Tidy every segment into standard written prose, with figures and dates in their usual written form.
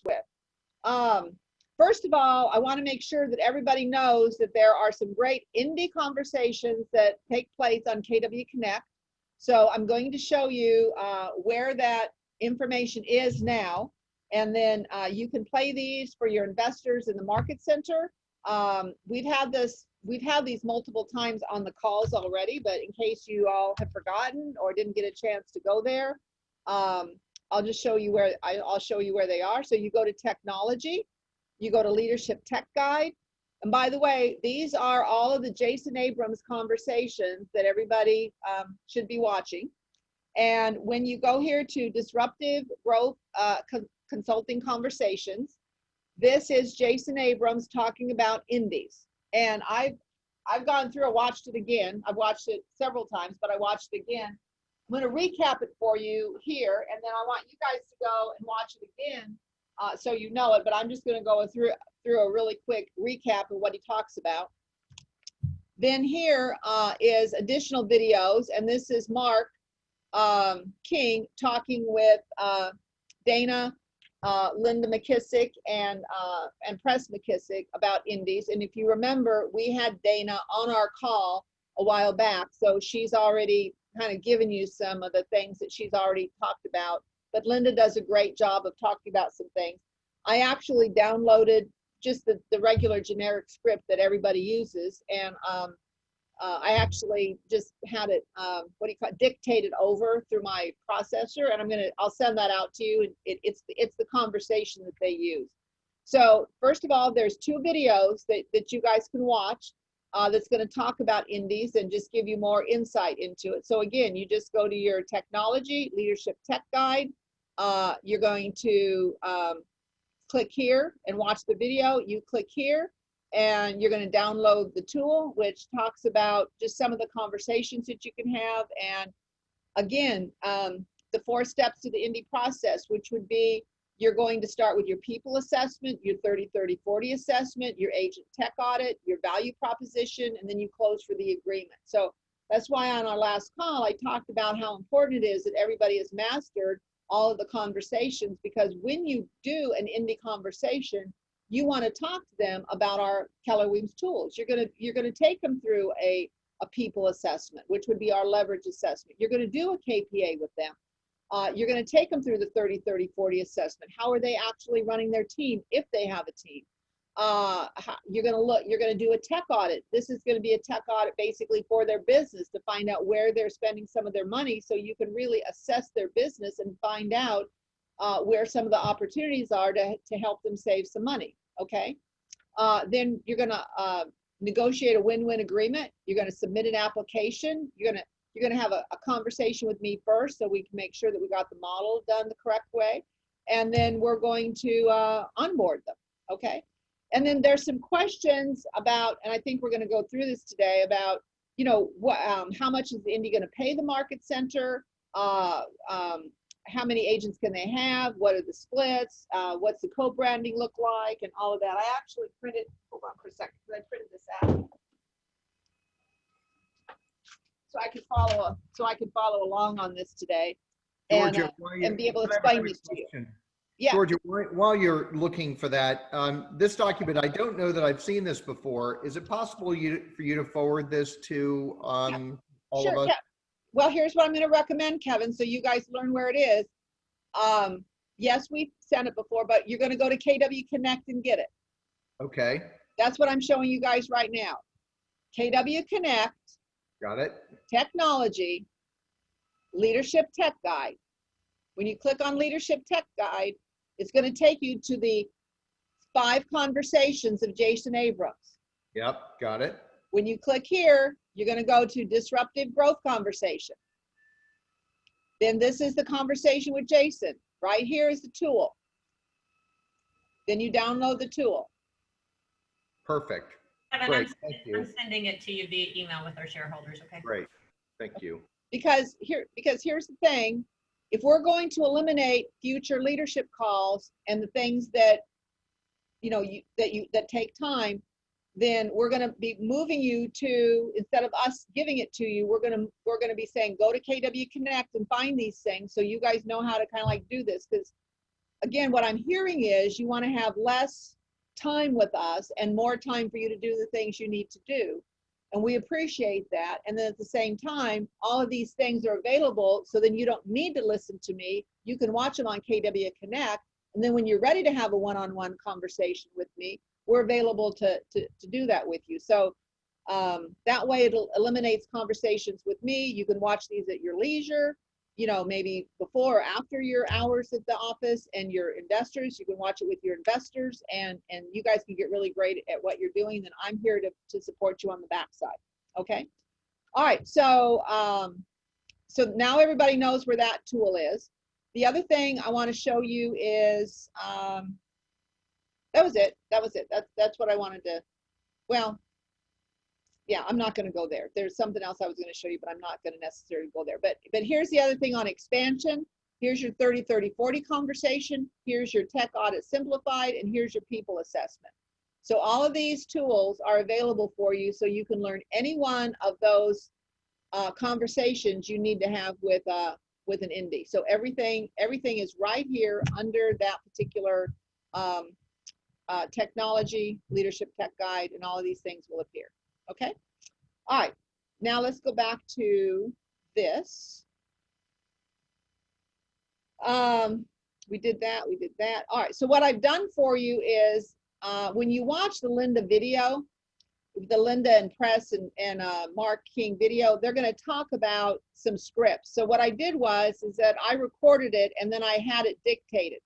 with. First of all, I want to make sure that everybody knows that there are some great indie conversations that take place on KW Connect. So I'm going to show you where that information is now, and then you can play these for your investors in the market center. We've had these multiple times on the calls already, but in case you all have forgotten or didn't get a chance to go there, I'll just show you where I'll show you where they are. So you go to technology, you go to leadership tech guide. And by the way, these are all of the Jason Abrams conversations that everybody should be watching. And when you go here to disruptive growth consulting conversations, this is Jason Abrams talking about indies. And I've gone through, I watched it again. I've watched it several times, but I watched it again. I'm going to recap it for you here, and then I want you guys to go and watch it again so you know it. But I'm just going to go through a really quick recap of what he talks about. Then here is additional videos, and this is Mark King talking with Dana, Linda McKissick, and Press McKissick about indies. And if you remember, we had Dana on our call a while back, so she's already kind of given you some of the things that she's already talked about. But Linda does a great job of talking about some things. I actually downloaded just the regular generic script that everybody uses, and I actually just had it dictated over through my processor, and I'll send that out to you. And it's the conversation that they use. So first of all, there's 2 videos that you guys can watch that's going to talk about indies and just give you more insight into it. So again, you just go to your technology leadership tech guide. You're going to click here and watch the video. You click here, and you're going to download the tool, which talks about just some of the conversations that you can have. And again, the 4 steps to the indie process, which would be, you're going to start with your people assessment, your 30-30-40 assessment, your agent tech audit, your value proposition, and then you close for the agreement. So that's why on our last call, I talked about how important it is that everybody has mastered all of the conversations, because when you do an indie conversation, you want to talk to them about our Keller Williams tools. You're gonna take them through a people assessment, which would be our leverage assessment. You're going to do a KPA with them. You're going to take them through the 30-30-40 assessment. How are they actually running their team if they have a team? You're going to do a tech audit. This is going to be a tech audit basically for their business to find out where they're spending some of their money, so you can really assess their business and find out where some of the opportunities are to help them save some money, okay? Then you're going to negotiate a win-win agreement. You're going to submit an application. You're going to have a conversation with me first, so we can make sure that we got the model done the correct way. And then we're going to onboard them, okay? And then there's some questions about, and I think we're going to go through this today, about, you know, how much is the indie going to pay the market center? How many agents can they have? What are the splits? What's the co-branding look like? And all of that. I actually printed, hold on for a second, because I printed this out. So I can follow along on this today, and, Georgia, and be able to explain this to you. Yeah. Georgia, while you're looking for that, this document, I don't know that I've seen this before. Is it possible for you to forward this to all of us? Yeah. Well, here's what I'm going to recommend, Kevin, so you guys learn where it is. Yes, we've sent it before, but you're going to go to KW Connect and get it. Okay. That's what I'm showing you guys right now. KW Connect. Got it. Technology, Leadership Tech Guide. When you click on Leadership Tech Guide, it's going to take you to the 5 conversations of Jason Abrams. Yep, got it. When you click here, you're going to go to Disruptive Growth Conversation. Then this is the conversation with Jason. Right here is the tool. Then you download the tool. Perfect. Kevin, Great, thank you. I'm sending it to you via email with our shareholders, okay? Great, thank you. Because here's the thing, if we're going to eliminate future leadership calls and the things that, you know, that take time, then we're going to be moving you to, instead of us giving it to you, we're going to be saying, go to KW Connect and find these things, so you guys know how to kind of like do this. Because again, what I'm hearing is you want to have less time with us and more time for you to do the things you need to do. And we appreciate that. And then at the same time, all of these things are available. So then you don't need to listen to me. You can watch them on KW Connect. And then when you're ready to have a one-on-one conversation with me, we're available to do that with you. So that way it eliminates conversations with me. You can watch these at your leisure, you know, maybe before or after your hours at the office, and your investors, you can watch it with your investors, and you guys can get really great at what you're doing. And I'm here to support you on the backside. Okay. All right. So, so now everybody knows where that tool is. The other thing I want to show you is, that was it. That was it. That's what I wanted to, well, yeah, I'm not going to go there. There's something else I was going to show you, but I'm not going to necessarily go there. But here's the other thing on expansion. Here's your 30-30-40 conversation. Here's your tech audit simplified, and here's your people assessment. So all of these tools are available for you, so you can learn any one of those conversations you need to have with an indie. So everything is right here under that particular technology, leadership tech guide, and all of these things will appear. Okay. All right. Now let's go back to this. We did that. We did that. All right. So what I've done for you is when you watch the Linda video, the Linda and Press and Mark King video, they're going to talk about some scripts. So what I did is that I recorded it and then I had it dictated.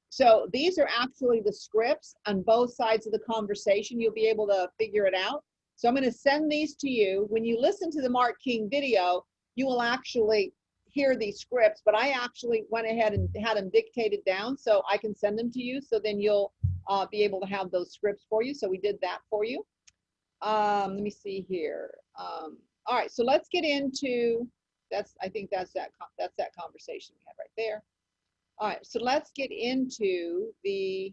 So these are actually the scripts on both sides of the conversation. You'll be able to figure it out. So I'm going to send these to you. When you listen to the Mark King video, you will actually hear these scripts, but I actually went ahead and had them dictated down so I can send them to you. So then you'll be able to have those scripts for you. So we did that for you. Let me see here. All right, so let's get into, I think that's that conversation we had right there. All right, so let's get into the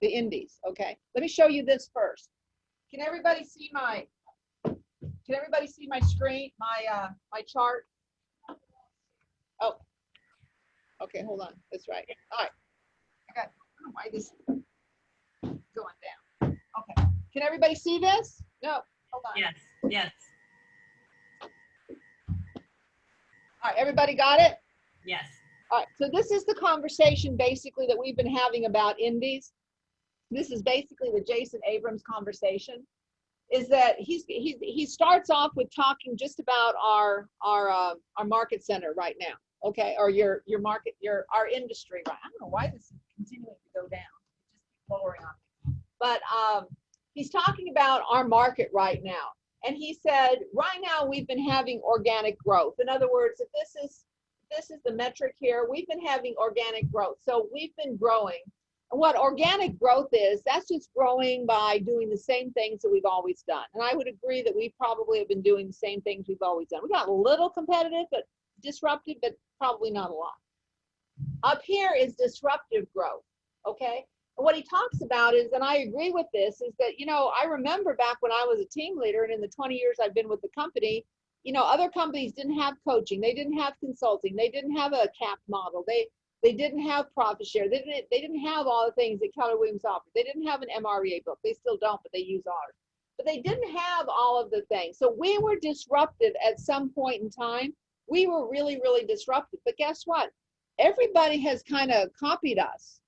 indies, okay? Let me show you this first. Can everybody see my screen, my chart? Oh, okay, hold on, that's right. All right, I don't know why this is going down. Okay, can everybody see this? No, hold on. Yes, yes, All right, everybody got it? yes. All right, so this is the conversation basically that we've been having about indies. This is basically the Jason Abrams conversation. Is that he starts off with talking just about our market center right now, okay, or your market, our industry. Right? I don't know why this is continuing to go down. It just keeps lowering on me. But he's talking about our market right now, and he said right now we've been having organic growth. In other words, if this is the metric here, we've been having organic growth. So we've been growing. And what organic growth is, that's just growing by doing the same things that we've always done. And I would agree that we probably have been doing the same things we've always done. We got a little competitive, but disruptive, but probably not a lot. Up here is disruptive growth, okay? And what he talks about is, and I agree with this, is that, you know, I remember back when I was a team leader and in the 20 years I've been with the company, you know, other companies didn't have coaching. They didn't have consulting. They didn't have a capped model. They didn't have profit share. They didn't have all the things that Keller Williams offered. They didn't have an MREA book. They still don't, but they use ours. But they didn't have all of the things. So we were disruptive at some point in time. We were really, really disruptive. But guess what? Everybody has kind of copied us.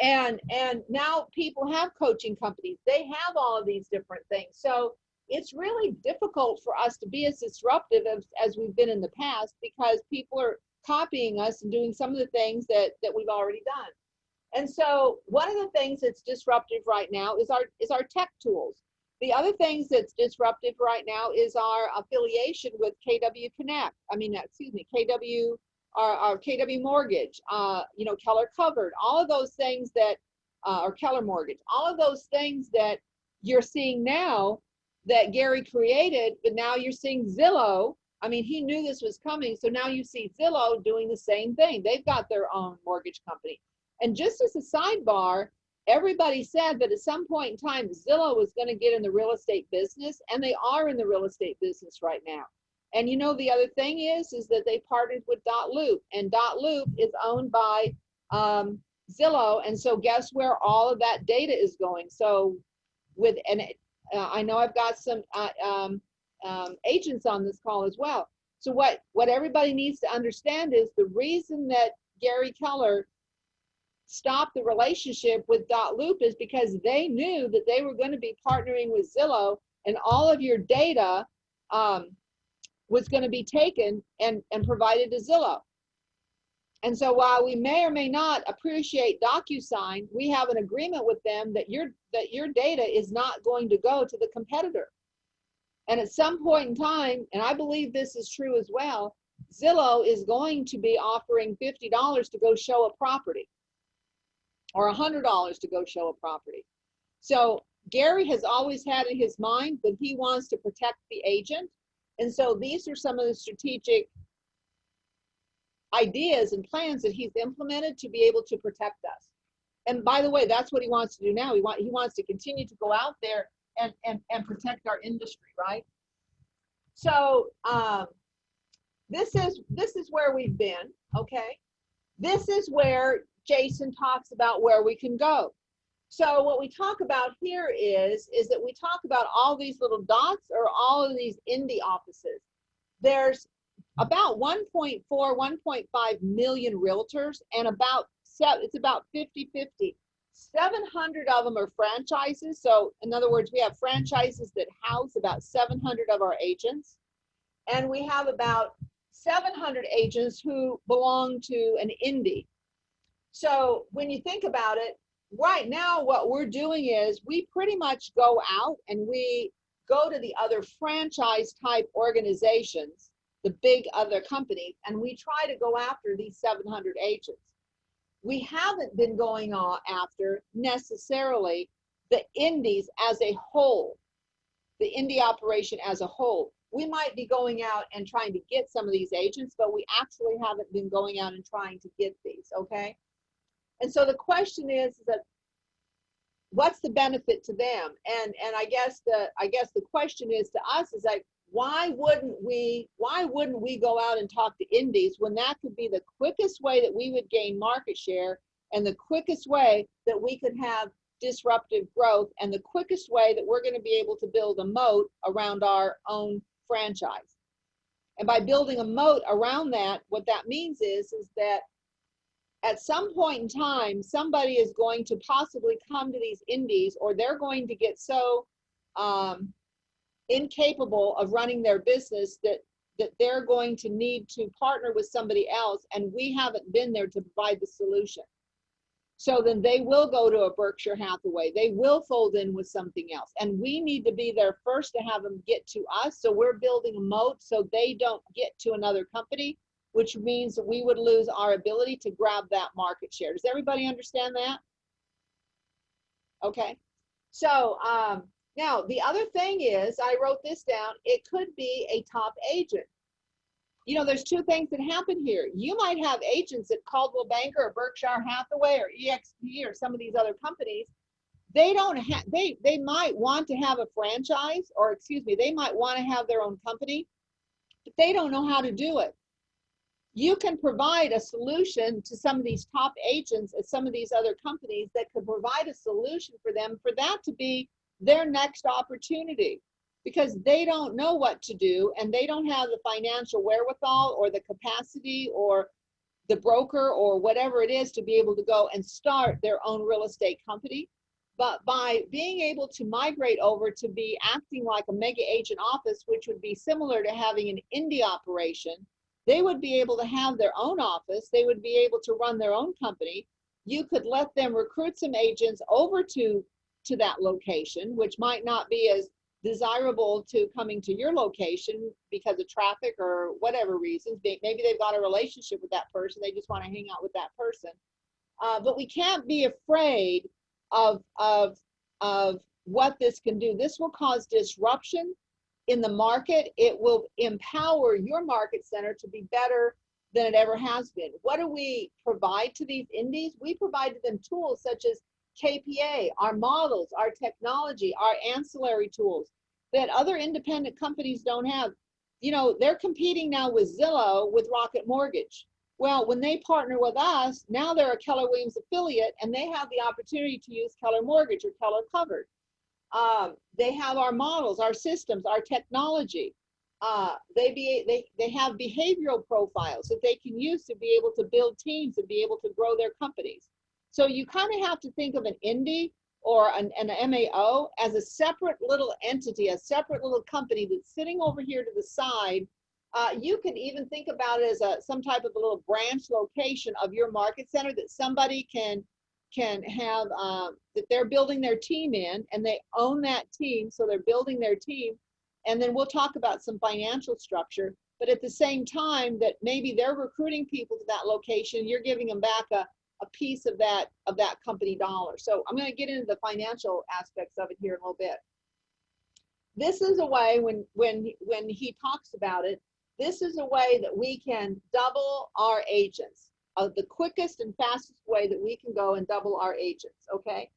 And now people have coaching companies. They have all of these different things. So it's really difficult for us to be as disruptive as we've been in the past, because people are copying us and doing some of the things that we've already done. And so one of the things that's disruptive right now is our tech tools. The other things that's disruptive right now is our affiliation with KW Connect. KW, our KW Mortgage, you know, Keller Covered, all of those things that, or Keller Mortgage, all of those things that you're seeing now that Gary created, but now you're seeing Zillow. I mean, he knew this was coming, so now you see Zillow doing the same thing. They've got their own mortgage company. And just as a sidebar, everybody said that at some point in time, Zillow was going to get in the real estate business, and they are in the real estate business right now. And you know, the other thing is that they partnered with Dotloop, and Dotloop is owned by Zillow. And so guess where all of that data is going? So with, and I know I've got some agents on this call as well. So what everybody needs to understand is the reason that Gary Keller stopped the relationship with dotloop is because they knew that they were going to be partnering with Zillow, and all of your data was going to be taken and provided to Zillow. And so while we may or may not appreciate DocuSign, we have an agreement with them that your data is not going to go to the competitor. And at some point in time, and I believe this is true as well, Zillow is going to be offering $50 to go show a property, or $100 to go show a property. So Gary has always had in his mind that he wants to protect the agent. And so these are some of the strategic ideas and plans that he's implemented to be able to protect us. And by the way, that's what he wants to do now. He wants to continue to go out there and protect our industry, right? So this is where we've been, okay? This is where Jason talks about where we can go. So what we talk about here is that we talk about all these little dots or all of these indie offices. There's about 1.4, 1.5 million realtors, and it's about 50-50. 700 of them are franchises. So in other words, we have franchises that house about 700 of our agents. And we have about 700 agents who belong to an indie. So when you think about it, right now what we're doing is we pretty much go out and we go to the other franchise type organizations, the big other companies, and we try to go after these 700 agents. We haven't been going on after necessarily the indies as a whole, the indie operation as a whole. We might be going out and trying to get some of these agents, but we actually haven't been going out and trying to get these, okay? And so the question is that what's the benefit to them? And I guess the question is to us is like, why wouldn't we go out and talk to indies when that could be the quickest way that we would gain market share, and the quickest way that we could have disruptive growth, and the quickest way that we're going to be able to build a moat around our own franchise. And by building a moat around that, what that means is that at some point in time, somebody is going to possibly come to these indies, or they're going to get so incapable of running their business that they're going to need to partner with somebody else, and we haven't been there to provide the solution. So then they will go to a Berkshire Hathaway. They will fold in with something else, and we need to be there first to have them get to us. So we're building a moat so they don't get to another company, which means that we would lose our ability to grab that market share. Does everybody understand that? Okay. So now the other thing is, I wrote this down, it could be a top agent. You know, there's two things that happen here. You might have agents at Coldwell Banker or Berkshire Hathaway or EXP or some of these other companies. They don't have, they might want to have a franchise, or excuse me, they might want to have their own company, but they don't know how to do it. You can provide a solution to some of these top agents at some of these other companies that could provide a solution for them, for that to be their next opportunity, because they don't know what to do and they don't have the financial wherewithal or the capacity or the broker or whatever it is to be able to go and start their own real estate company. But by being able to migrate over to be acting like a mega agent office, which would be similar to having an indie operation, they would be able to have their own office. They would be able to run their own company. You could let them recruit some agents over to that location, which might not be as desirable to coming to your location because of traffic or whatever reasons. Maybe they've got a relationship with that person. They just want to hang out with that person. But we can't be afraid of what this can do. This will cause disruption in the market. It will empower your market center to be better than it ever has been. What do we provide to these indies? We provide to them tools such as KPA, our models, our technology, our ancillary tools that other independent companies don't have. You know, they're competing now with Zillow, with Rocket Mortgage. Well, when they partner with us, now they're a Keller Williams affiliate and they have the opportunity to use Keller Mortgage or Keller Covered. They have our models, our systems, our technology. They have behavioral profiles that they can use to be able to build teams and be able to grow their companies. So you kind of have to think of an Indy or an MAO as a separate little entity, a separate little company that's sitting over here to the side. You can even think about it as some type of a little branch location of your market center that somebody can have, that they're building their team in, and they own that team, so they're building their team. And then we'll talk about some financial structure, but at the same time that maybe they're recruiting people to that location, you're giving them back a piece of that company dollar. So I'm going to get into the financial aspects of it here in a little bit. This is a way, when he talks about it, this is a way that we can double our agents. The quickest and fastest way that we can go and double our agents, okay?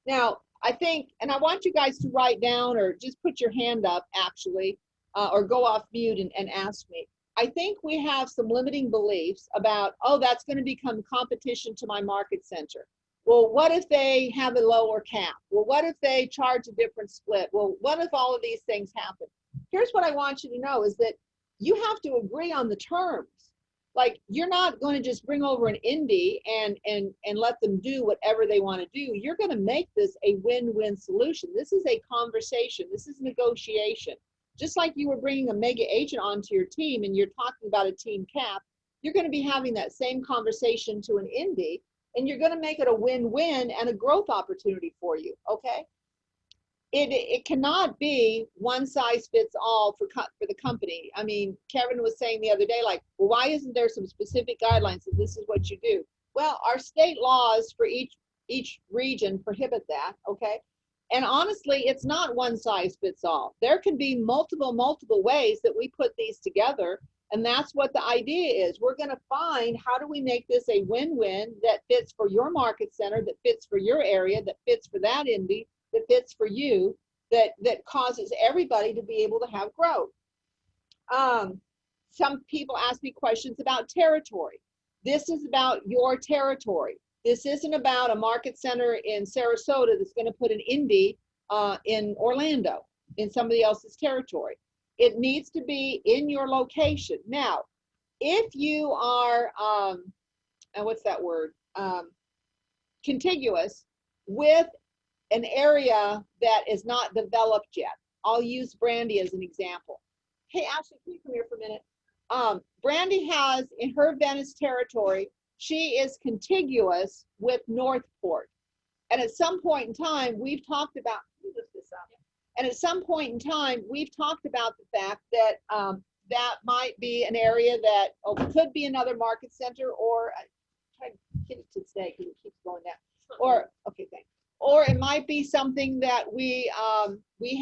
Now, I think, and I want you guys to write down or just put your hand up, actually, or go off mute and ask me. I think we have some limiting beliefs about, oh, that's going to become competition to my market center. Well, what if they have a lower cap? Well, what if they charge a different split? Well, what if all of these things happen? Here's what I want you to know is that you have to agree on the terms. Like, you're not going to just bring over an Indy and let them do whatever they want to do. You're going to make this a win-win solution. This is a conversation. This is negotiation. Just like you were bringing a mega agent onto your team and you're talking about a team cap, you're going to be having that same conversation to an Indy, and you're going to make it a win-win and a growth opportunity for you, okay? It cannot be one size fits all for the company. I mean, Kevin was saying the other day, like, well, why isn't there some specific guidelines that this is what you do? Well, our state laws for each region prohibit that, okay? And honestly, it's not one size fits all. There can be multiple ways that we put these together, and that's what the idea is. We're going to find, how do we make this a win-win that fits for your market center, that fits for your area, that fits for that Indy, that fits for you, that causes everybody to be able to have growth. Some people ask me questions about territory. This is about your territory. This isn't about a market center in Sarasota that's going to put an Indy in Orlando, in somebody else's territory. It needs to be in your location. Now, if you are, what's that word? Contiguous with an area that is not developed yet. I'll use Brandy as an example. Hey, Ashley, can you come here for a minute? Brandy has, in her Venice territory, she is contiguous with Northport. And at some point in time, we've talked about, let me lift this up. And at some point in time, we've talked about the fact that that might be an area that could be another market center, or try to get it to stay because it keeps going down. Or, okay, thanks. Or it might be something that we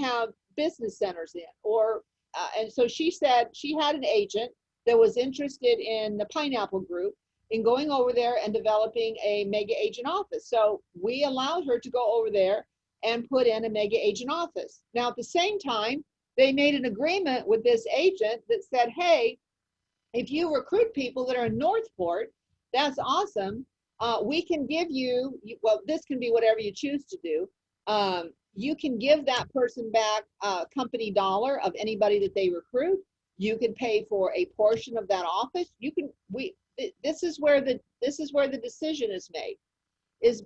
have business centers in, or and so she said she had an agent that was interested in the Pineapple Group in going over there and developing a mega agent office. So we allowed her to go over there and put in a mega agent office. Now, at the same time, they made an agreement with this agent that said, hey, if you recruit people that are in Northport, that's awesome. We can give you, well, this can be whatever you choose to do. You can give that person back a company dollar of anybody that they recruit. You can pay for a portion of that office. You can, this is where the decision is made.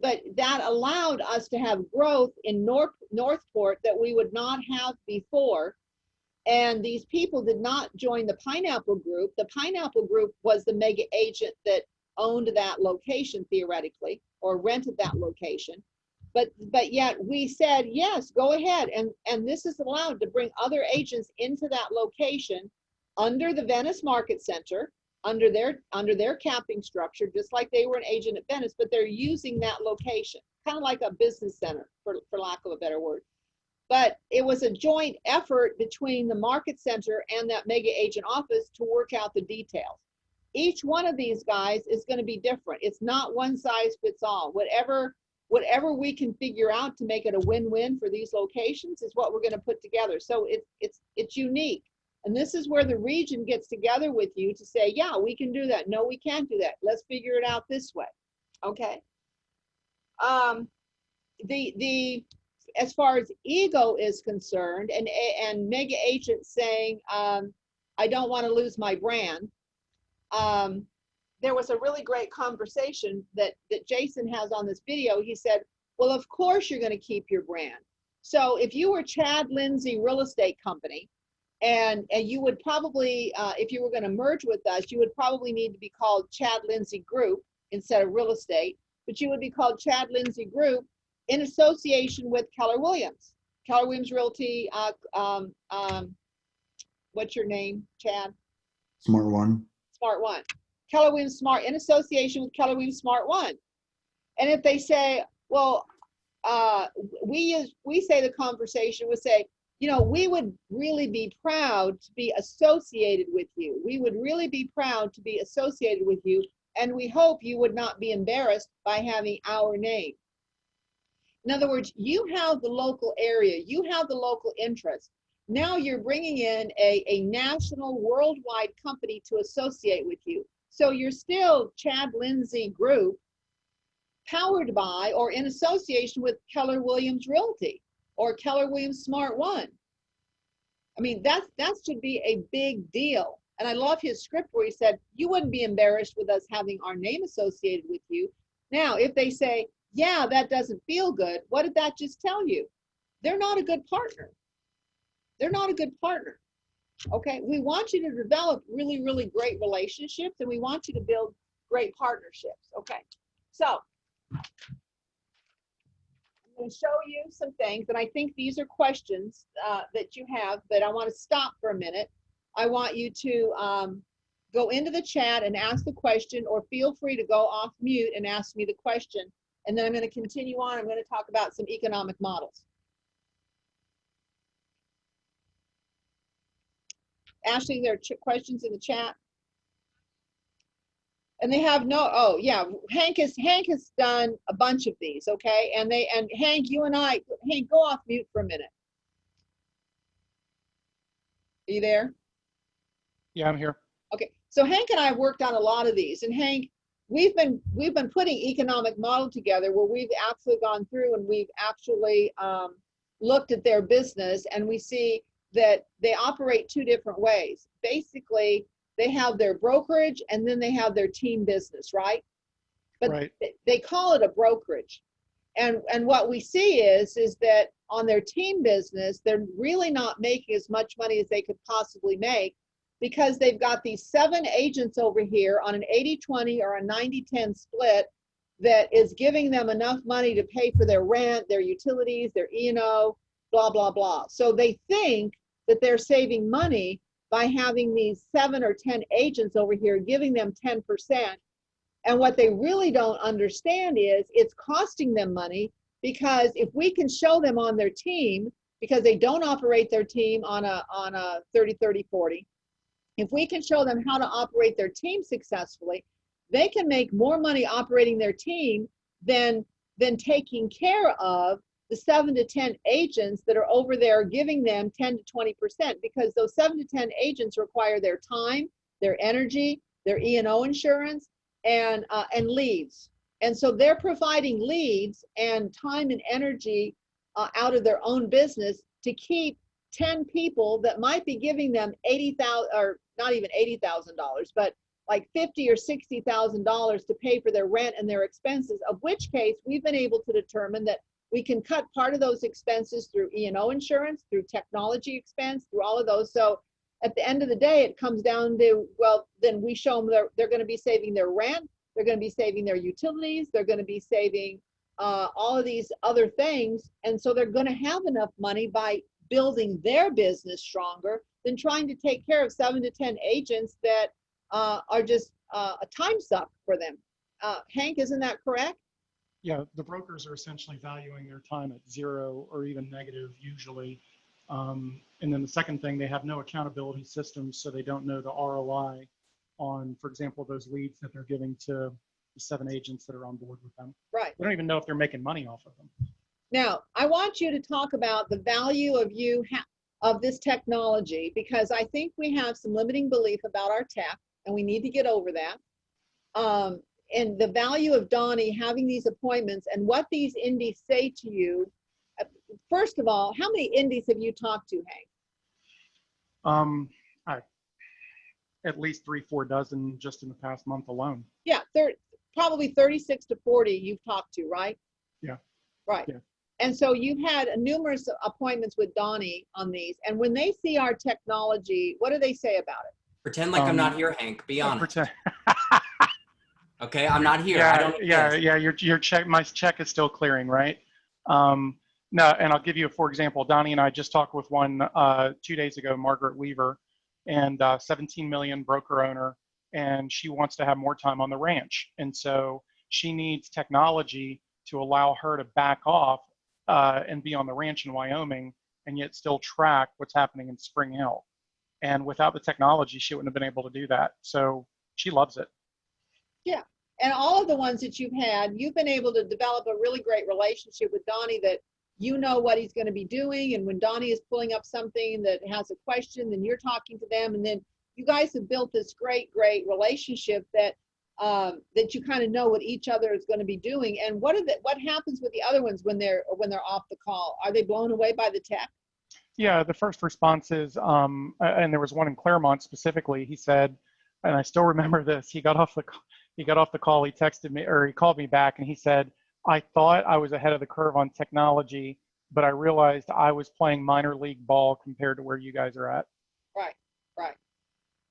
But that allowed us to have growth in Northport that we would not have before. And these people did not join the Pineapple Group. The Pineapple Group was the mega agent that owned that location theoretically, or rented that location. But yet we said, yes, go ahead. And this is allowed to bring other agents into that location under the Venice Market Center, under their capping structure, just like they were an agent at Venice, but they're using that location, kind of like a business center, for lack of a better word. But it was a joint effort between the market center and that mega agent office to work out the details. Each one of these guys is going to be different. It's not one size fits all. Whatever we can figure out to make it a win-win for these locations is what we're going to put together. So it's unique. And this is where the region gets together with you to say, yeah, we can do that. No, we can't do that. Let's figure it out this way. Okay. As far as ego is concerned, and mega agent saying, I don't want to lose my brand. There was a really great conversation that Jason has on this video. He said, well, of course you're going to keep your brand. So if you were Chad Lindsay Real Estate Company, and you would probably, if you were going to merge with us, you would probably need to be called Chad Lindsay Group instead of real estate, but you would be called Chad Lindsay Group in association with Keller Williams. Keller Williams Realty, what's your name, Chad? Smart One. Smart One. Keller Williams Smart, in association with Keller Williams Smart One. And if they say, well, we say the conversation would say, you know, we would really be proud to be associated with you. We would really be proud to be associated with you. And we hope you would not be embarrassed by having our name. In other words, you have the local area, you have the local interest. Now you're bringing in a national, worldwide company to associate with you. So you're still Chad Lindsay Group, powered by or in association with Keller Williams Realty or Keller Williams Smart One. I mean, that should be a big deal. And I love his script where he said, you wouldn't be embarrassed with us having our name associated with you. Now, if they say, yeah, that doesn't feel good, what did that just tell you? They're not a good partner. They're not a good partner. Okay, we want you to develop really, really great relationships, and we want you to build great partnerships. Okay, so I'm going to show you some things, and I think these are questions that you have, but I want to stop for a minute. I want you to go into the chat and ask the question, or feel free to go off mute and ask me the question, and then I'm going to continue on. I'm going to talk about some economic models. Ashley, there are questions in the chat. And they have no, oh yeah, Hank has done a bunch of these, okay? And Hank, you and I, Hank, go off mute for a minute. Are you there? Yeah, I'm here. Okay, so Hank and I have worked on a lot of these, and Hank, we've been putting economic model together where we've actually gone through and we've actually looked at their business, and we see that they operate two different ways. Basically, they have their brokerage and then they have their team business, right? But Right. they call it a brokerage. And what we see is that on their team business, they're really not making as much money as they could possibly make, because they've got these 7 agents over here on an 80-20 or a 90-10 split that is giving them enough money to pay for their rent, their utilities, their E&O, blah, blah, blah. So they think that they're saving money by having these 7 or 10 agents over here giving them 10%. And what they really don't understand is it's costing them money, because if we can show them on their team, because they don't operate their team on a 30-30-40, if we can show them how to operate their team successfully, they can make more money operating their team than taking care of the 7 to 10 agents that are over there giving them 10 to 20%, because those 7 to 10 agents require their time, their energy, their E&O insurance, and leads. And so they're providing leads and time and energy out of their own business to keep 10 people that might be giving them $80,000, or not even $80,000, but like $50,000 or $60,000 to pay for their rent and their expenses, of which case we've been able to determine that we can cut part of those expenses through E&O insurance, through technology expense, through all of those. So at the end of the day, it comes down to, well, then we show them they're going to be saving their rent, they're going to be saving their utilities, they're going to be saving all of these other things. And so they're going to have enough money by building their business stronger than trying to take care of 7 to 10 agents that are just a time suck for them. Hank, isn't that correct? Yeah, the brokers are essentially valuing their time at 0 or even negative usually. And then the second thing, they have no accountability systems, so they don't know the ROI on, for example, those leads that they're giving to the 7 agents that are on board with them. Right. They don't even know if they're making money off of them. Now, I want you to talk about the value of you. of this technology, because I think we have some limiting belief about our tech and we need to get over that. And the value of Donnie having these appointments and what these indies say to you. First of all, how many indies have you talked to, Hank? At least 3-4 dozen just in the past month alone. Yeah, probably 36 to 40 you've talked to, right? Yeah. Right. Yeah. And so you've had numerous appointments with Donnie on these. And when they see our technology, what do they say about it? Pretend like I'm not here, Hank. Be honest. Okay, I'm not here. I don't exist. Yeah. Your check, my check is still clearing, right? No, and I'll give you a for example. Donnie and I just talked with one 2 days ago, Margaret Weaver, and 17 million broker owner, and she wants to have more time on the ranch, and so she needs technology to allow her to back off and be on the ranch in Wyoming, and yet still track what's happening in Spring Hill. And without the technology, she wouldn't have been able to do that. So she loves it. Yeah. And all of the ones that you've had, you've been able to develop a really great relationship with Donnie, that you know what he's going to be doing. And when Donnie is pulling up something that has a question, then you're talking to them. And then you guys have built this great relationship that that you kind of know what each other is going to be doing. And what happens with the other ones when they're off the call? Are they blown away by the tech? Yeah, the first response is, and there was one in Claremont specifically. He said, and I still remember this. He got off the call. He texted me, or he called me back, and he said, "I thought I was ahead of the curve on technology, but I realized I was playing minor league ball compared to where you guys are at." Right.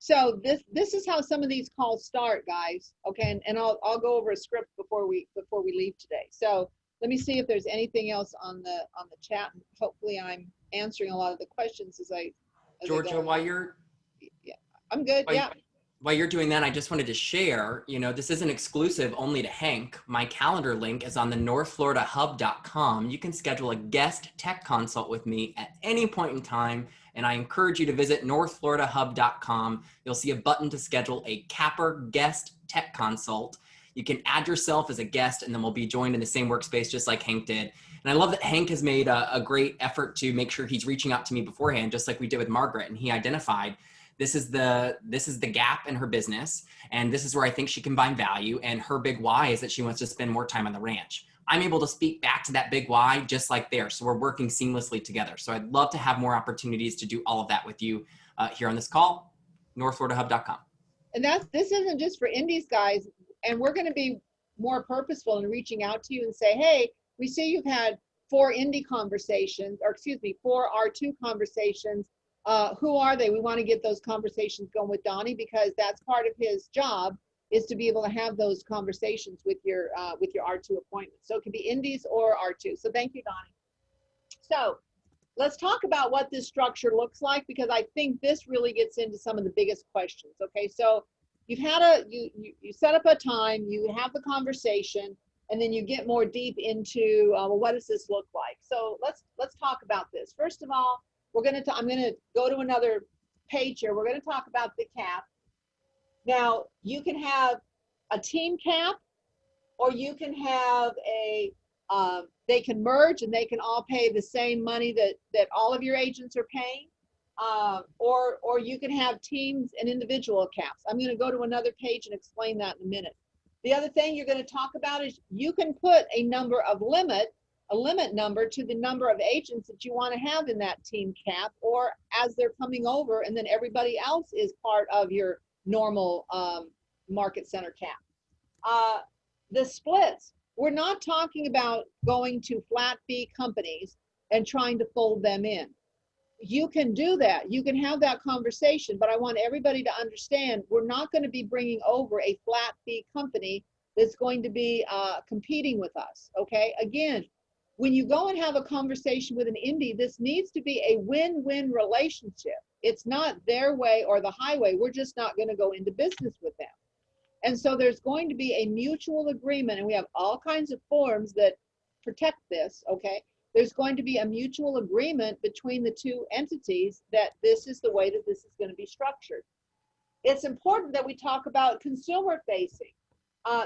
So this is how some of these calls start, guys. Okay, and I'll go over a script before we leave today. So let me see if there's anything else on the chat. And hopefully, I'm answering a lot of the questions as I Georgia, while you're I'm good. Yeah. While you're doing that, I just wanted to share, this isn't exclusive only to Hank. My calendar link is on the northfloridahub.com. You can schedule a guest tech consult with me at any point in time, and I encourage you to visit northfloridahub.com. You'll see a button to schedule a Capper guest tech consult. You can add yourself as a guest, and then we'll be joined in the same workspace just like Hank did. And I love that Hank has made a great effort to make sure he's reaching out to me beforehand, just like we did with Margaret, and he identified this is the gap in her business, and this is where I think she can find value. And her big why is that she wants to spend more time on the ranch. I'm able to speak back to that big why just like there. So we're working seamlessly together. So I'd love to have more opportunities to do all of that with you here on this call, northfloridahub.com. And this isn't just for indies, guys. And we're going to be more purposeful in reaching out to you and say, hey, we see you've had 4 R2 conversations. Who are they? We want to get those conversations going with Donnie, because that's part of his job, is to be able to have those conversations with your R2 appointments. So it can be indies or R2. So thank you, Donnie. So let's talk about what this structure looks like, because I think this really gets into some of the biggest questions. Okay, so you've had you set up a time, you have the conversation, and then you get more deep into well, what does this look like? So let's talk about this. First of all, I'm going to go to another page here. We're going to talk about the cap. Now, you can have a team cap, or you can have they can merge and they can all pay the same money that all of your agents are paying. Or you can have teams and individual caps. I'm going to go to another page and explain that in a minute. The other thing you're going to talk about is you can put a limit number to the number of agents that you want to have in that team cap, or as they're coming over, and then everybody else is part of your normal market center cap. The splits, we're not talking about going to flat fee companies and trying to fold them in. You can do that. You can have that conversation, but I want everybody to understand we're not going to be bringing over a flat fee company that's going to be competing with us. Okay, again, when you go and have a conversation with an indie, this needs to be a win-win relationship. It's not their way or the highway. We're just not going to go into business with them. And so there's going to be a mutual agreement, and we have all kinds of forms that protect this, okay? There's going to be a mutual agreement between the two entities that this is the way that this is going to be structured. It's important that we talk about consumer facing.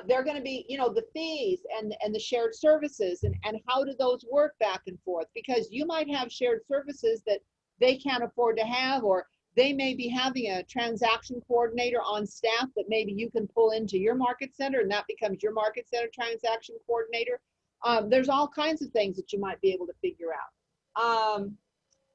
They're going to be, the fees and the shared services, and how do those work back and forth? Because you might have shared services that they can't afford to have, or they may be having a transaction coordinator on staff that maybe you can pull into your market center, and that becomes your market center transaction coordinator. There's all kinds of things that you might be able to figure out.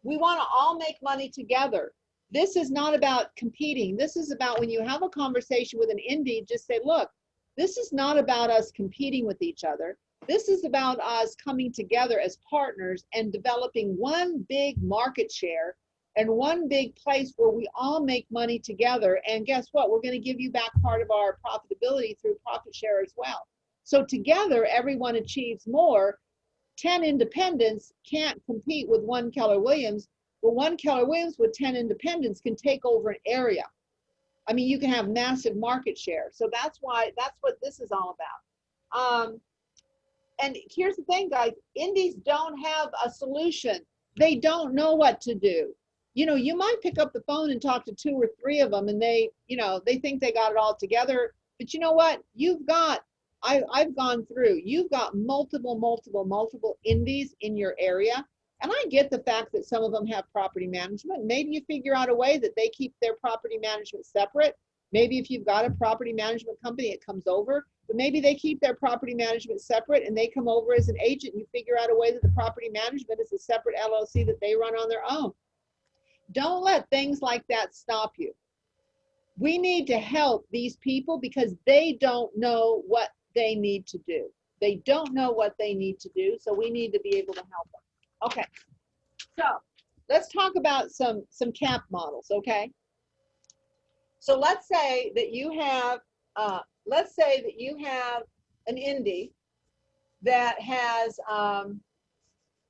We want to all make money together. This is not about competing. This is about when you have a conversation with an indie, just say, look, this is not about us competing with each other. This is about us coming together as partners and developing one big market share and one big place where we all make money together. And guess what? We're going to give you back part of our profitability through profit share as well. So together, everyone achieves more. 10 independents can't compete with one Keller Williams, but one Keller Williams with 10 independents can take over an area. I mean, you can have massive market share. So that's what this is all about. And here's the thing, guys, indies don't have a solution. They don't know what to do. You know, you might pick up the phone and talk to 2 or 3 of them, and they think they got it all together. But you know what? I've gone through, you've got multiple indies in your area. And I get the fact that some of them have property management. Maybe you figure out a way that they keep their property management separate. Maybe if you've got a property management company, it comes over, but maybe they keep their property management separate and they come over as an agent, and you figure out a way that the property management is a separate LLC that they run on their own. Don't let things like that stop you. We need to help these people because they don't know what they need to do. They don't know what they need to do, so we need to be able to help them. Okay, so let's talk about some cap models, okay? So let's say that you have an indie that has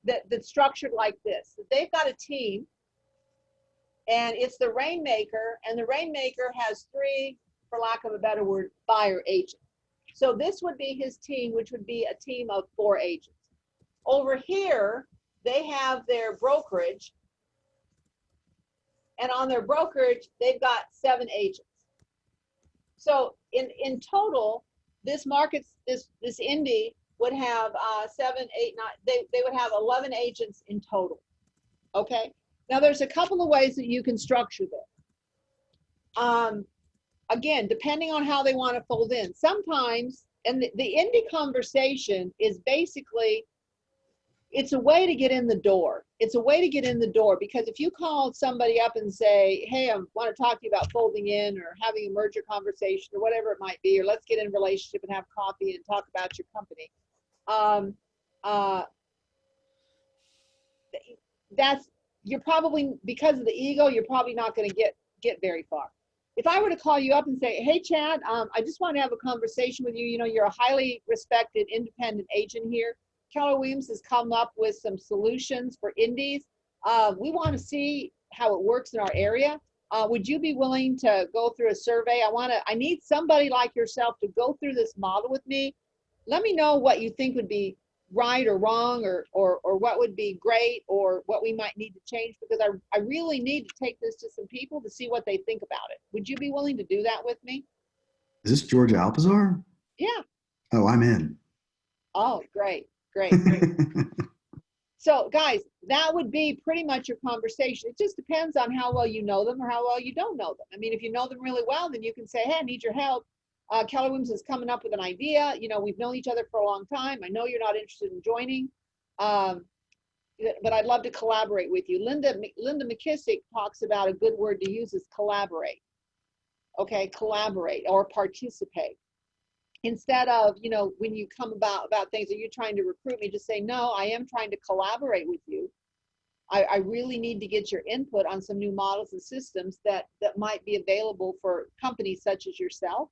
that's structured like this. They've got a team, and it's the Rainmaker, and the Rainmaker has 3, for lack of a better word, buyer agents. So this would be his team, which would be a team of 4 agents. Over here, they have their brokerage, and on their brokerage, they've got 7 agents. So in total, this indie would have 7, 8, 9, they would have 11 agents in total, okay? Now there's a couple of ways that you can structure this. Again, depending on how they want to fold in. Sometimes, and the indie conversation is basically, it's a way to get in the door. It's a way to get in the door, because if you call somebody up and say, hey, I want to talk to you about folding in or having a merger conversation or whatever it might be, or let's get in a relationship and have coffee and talk about your company. You're probably, because of the ego, you're probably not going to get very far. If I were to call you up and say, hey, Chad, I just want to have a conversation with you. You know, you're a highly respected independent agent here. Keller Williams has come up with some solutions for indies. We want to see how it works in our area. Would you be willing to go through a survey? I need somebody like yourself to go through this model with me. Let me know what you think would be right or wrong, or what would be great, or what we might need to change, because I really need to take this to some people to see what they think about it. Would you be willing to do that with me? Is this Georgia Alpazar? Yeah. Oh, I'm in. Oh, great. So guys, that would be pretty much your conversation. It just depends on how well you know them or how well you don't know them. I mean, if you know them really well, then you can say, hey, I need your help. Keller Williams is coming up with an idea. You know, we've known each other for a long time. I know you're not interested in joining, but I'd love to collaborate with you. Linda McKissick talks about a good word to use is collaborate. Okay, collaborate or participate. Instead of, you know, when you come about things, are you trying to recruit me, just say, no, I am trying to collaborate with you. I really need to get your input on some new models and systems that might be available for companies such as yourself.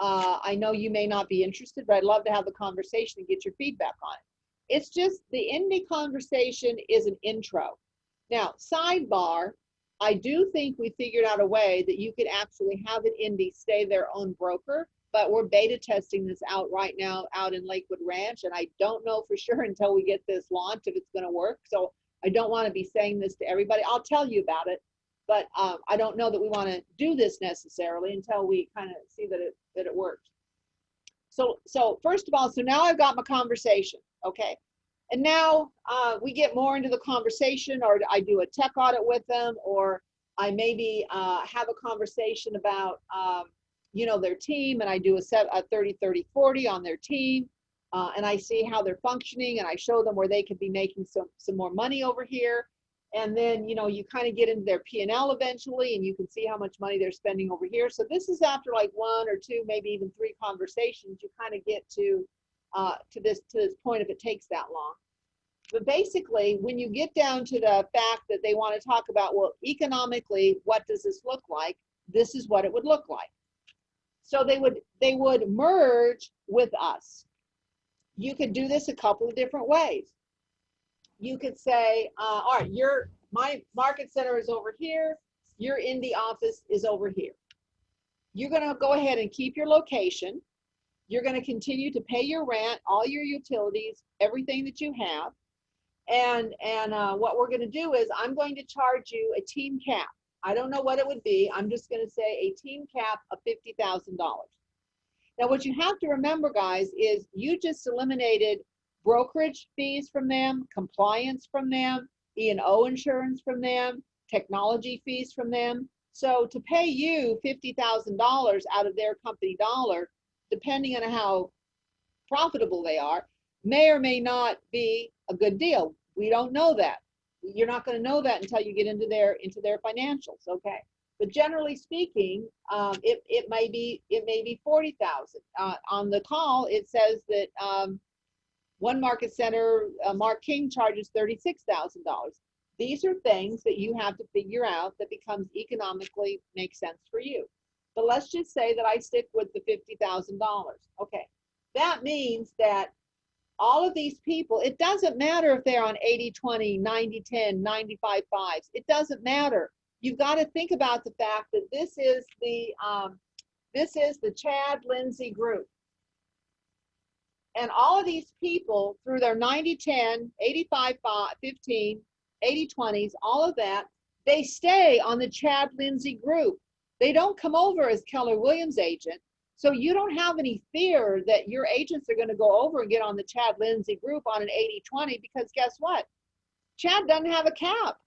I know you may not be interested, but I'd love to have the conversation and get your feedback on it. It's just the indie conversation is an intro. Now, sidebar, I do think we figured out a way that you could actually have an indie stay their own broker, but we're beta testing this out right now out in Lakewood Ranch, and I don't know for sure until we get this launched if it's going to work. So I don't want to be saying this to everybody. I'll tell you about it, but I don't know that we want to do this necessarily until we kind of see that it works. So first of all, so now I've got my conversation, okay? And now we get more into the conversation, or I do a tech audit with them, or I maybe have a conversation about, you know, their team, and I do a 30-30-40 on their team, and I see how they're functioning, and I show them where they could be making some more money over here. And then, you know, you kind of get into their P&L eventually, and you can see how much money they're spending over here. So this is after like 1 or 2, maybe even 3 conversations, you kind of get to this point if it takes that long. But basically, when you get down to the fact that they want to talk about, well, economically, what does this look like? This is what it would look like. So they would merge with us. You could do this a couple of different ways. You could say, all right, my market center is over here, your Indy office is over here. You're going to go ahead and keep your location. You're going to continue to pay your rent, all your utilities, everything that you have. And what we're going to do is I'm going to charge you a team cap. I don't know what it would be. I'm just going to say a team cap of $50,000. Now, what you have to remember, guys, is you just eliminated brokerage fees from them, compliance from them, E&O insurance from them, technology fees from them. So to pay you $50,000 out of their company dollar, depending on how profitable they are, may or may not be a good deal. We don't know that. You're not going to know that until you get into their financials, okay? But generally speaking, it may be 40,000. On the call, it says that one market center, Mark King, charges $36,000. These are things that you have to figure out that becomes economically makes sense for you. But let's just say that I stick with the $50,000. Okay, that means that all of these people, it doesn't matter if they're on 80-20, 90-10, 95-5s. It doesn't matter. You've got to think about the fact that this is the Chad Lindsay group. And all of these people, through their 90-10, 85-15, 80-20s, all of that, they stay on the Chad Lindsay group. They don't come over as Keller Williams agent. So you don't have any fear that your agents are going to go over and get on the Chad Lindsay group on an 80-20, because guess what? Chad doesn't have a cap.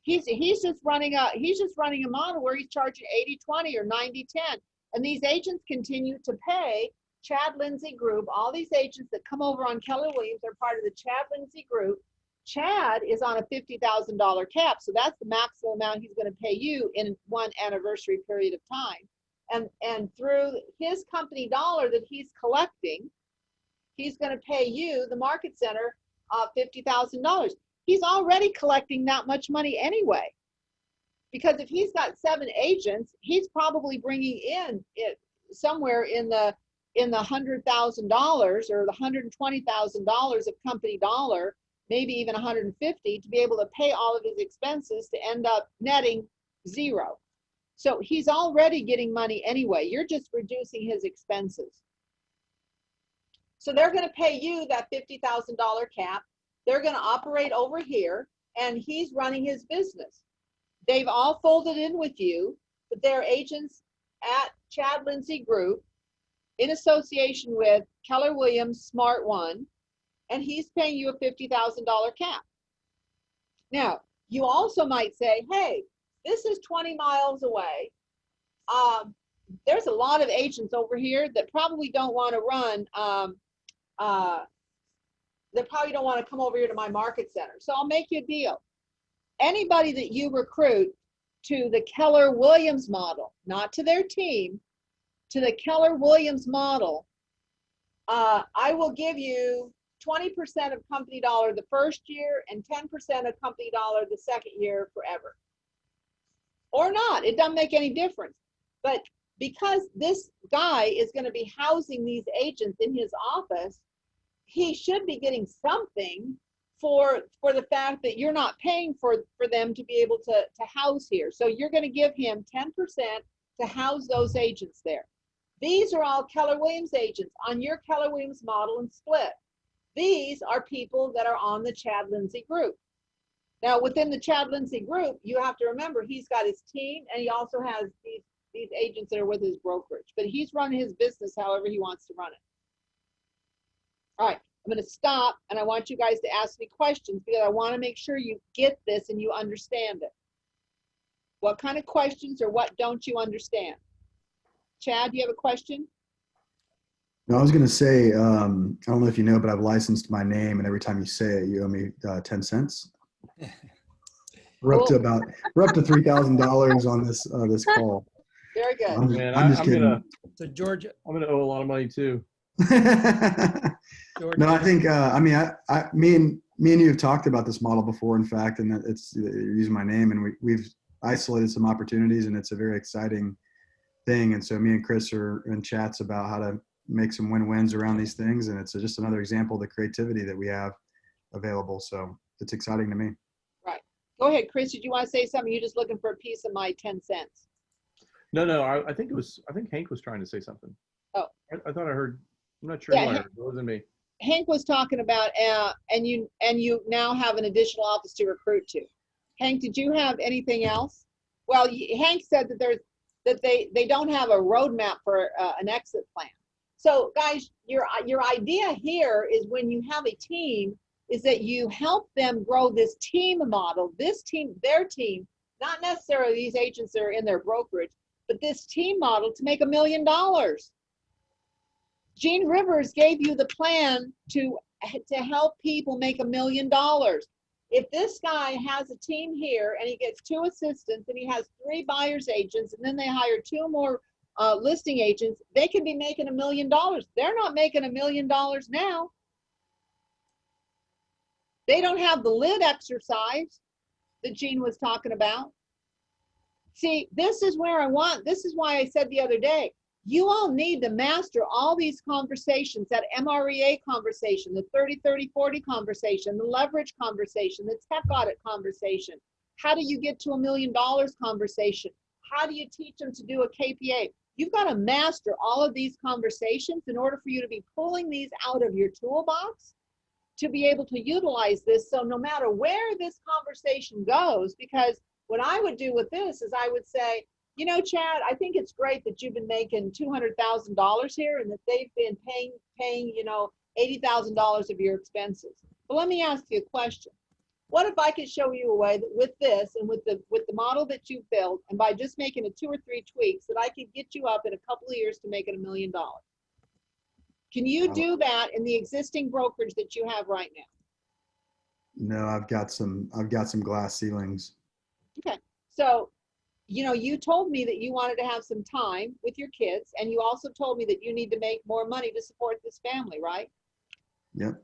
He's just running a model where he's charging 80-20 or 90-10. And these agents continue to pay Chad Lindsay group. All these agents that come over on Keller Williams are part of the Chad Lindsay group. Chad is on a $50,000 cap. So that's the maximum amount he's going to pay you in one anniversary period of time. And through his company dollar that he's collecting, he's going to pay you, the market center, $50,000. He's already collecting that much money anyway. Because if he's got 7 agents, he's probably bringing in it somewhere in the $100,000 or the $120,000 of company dollar, maybe even $150, to be able to pay all of his expenses to end up netting zero. So he's already getting money anyway. You're just reducing his expenses. So they're going to pay you that $50,000 cap. They're going to operate over here, and he's running his business. They've all folded in with you, but they're agents at Chad Lindsay Group in association with Keller Williams Smart One, and he's paying you a $50,000 cap. Now, you also might say, hey, this is 20 miles away. There's a lot of agents over here that probably don't want to run, that probably don't want to come over here to my market center. So I'll make you a deal. Anybody that you recruit to the Keller Williams model, not to their team, to the Keller Williams model, I will give you 20% of company dollar the first year and 10% of company dollar the second year forever. Or not, it doesn't make any difference. But because this guy is going to be housing these agents in his office, he should be getting something for the fact that you're not paying for them to be able to house here. So you're going to give him 10% to house those agents there. These are all Keller Williams agents on your Keller Williams model and split. These are people that are on the Chad Lindsay group. Now, within the Chad Lindsay group, you have to remember he's got his team, and he also has these agents that are with his brokerage. But he's running his business however he wants to run it. All right, I'm going to stop and I want you guys to ask me questions because I want to make sure you get this and you understand it. What kind of questions or what don't you understand? Chad, do you have a question? No, I was going to say, I don't know if you know, but I've licensed my name, and every time you say it, you owe me 10 cents. We're up to $3,000 on this call. Very good. Man, I'm just I'm kidding. So George, I'm gonna owe a lot of money too. George, No, I think me and you have talked about this model before, in fact, and that it's you're using my name, and we've isolated some opportunities, and it's a very exciting thing. And so me and Chris are in chats about how to make some win-wins around these things, and it's just another example of the creativity that we have available. So it's exciting to me. Right. Go ahead, Chris. Did you want to say something? You're just looking for a piece of my 10 cents. No, I think Hank was trying to say something. Oh. I thought I heard. I'm not sure Yeah, what I heard. It wasn't me. Hank was talking about, and you now have an additional office to recruit to. Hank, did you have anything else? Well, Hank said that they don't have a roadmap for an exit plan. So, guys, your idea here is when you have a team, is that you help them grow this team model, this team, their team, not necessarily these agents that are in their brokerage, but this team model to make $1 million. Gene Rivers gave you the plan to help people make $1 million. If this guy has a team here and he gets 2 assistants and he has 3 buyer's agents and then they hire 2 more listing agents, they could be making $1 million. They're not making $1 million now. They don't have the lid exercise that Gene was talking about. See, this is why I said the other day, you all need to master all these conversations, that MREA conversation, the 30-30-40 conversation, the leverage conversation, the tech audit conversation. How do you get to $1 million conversation? How do you teach them to do a KPA? You've got to master all of these conversations in order for you to be pulling these out of your toolbox to be able to utilize this. So no matter where this conversation goes, because what I would do with this is I would say, you know, Chad, I think it's great that you've been making $200,000 here and that they've been paying, you know, $80,000 of your expenses. But let me ask you a question. What if I could show you a way that with this and with the model that you've built, and by just making a 2 or 3 tweaks, that I could get you up in a couple of years to making $1 million? Can you do that in the existing brokerage that you have right now? No, I've got some glass ceilings. Okay. So, you know, you told me that you wanted to have some time with your kids, and you also told me that you need to make more money to support this family, right? Yep.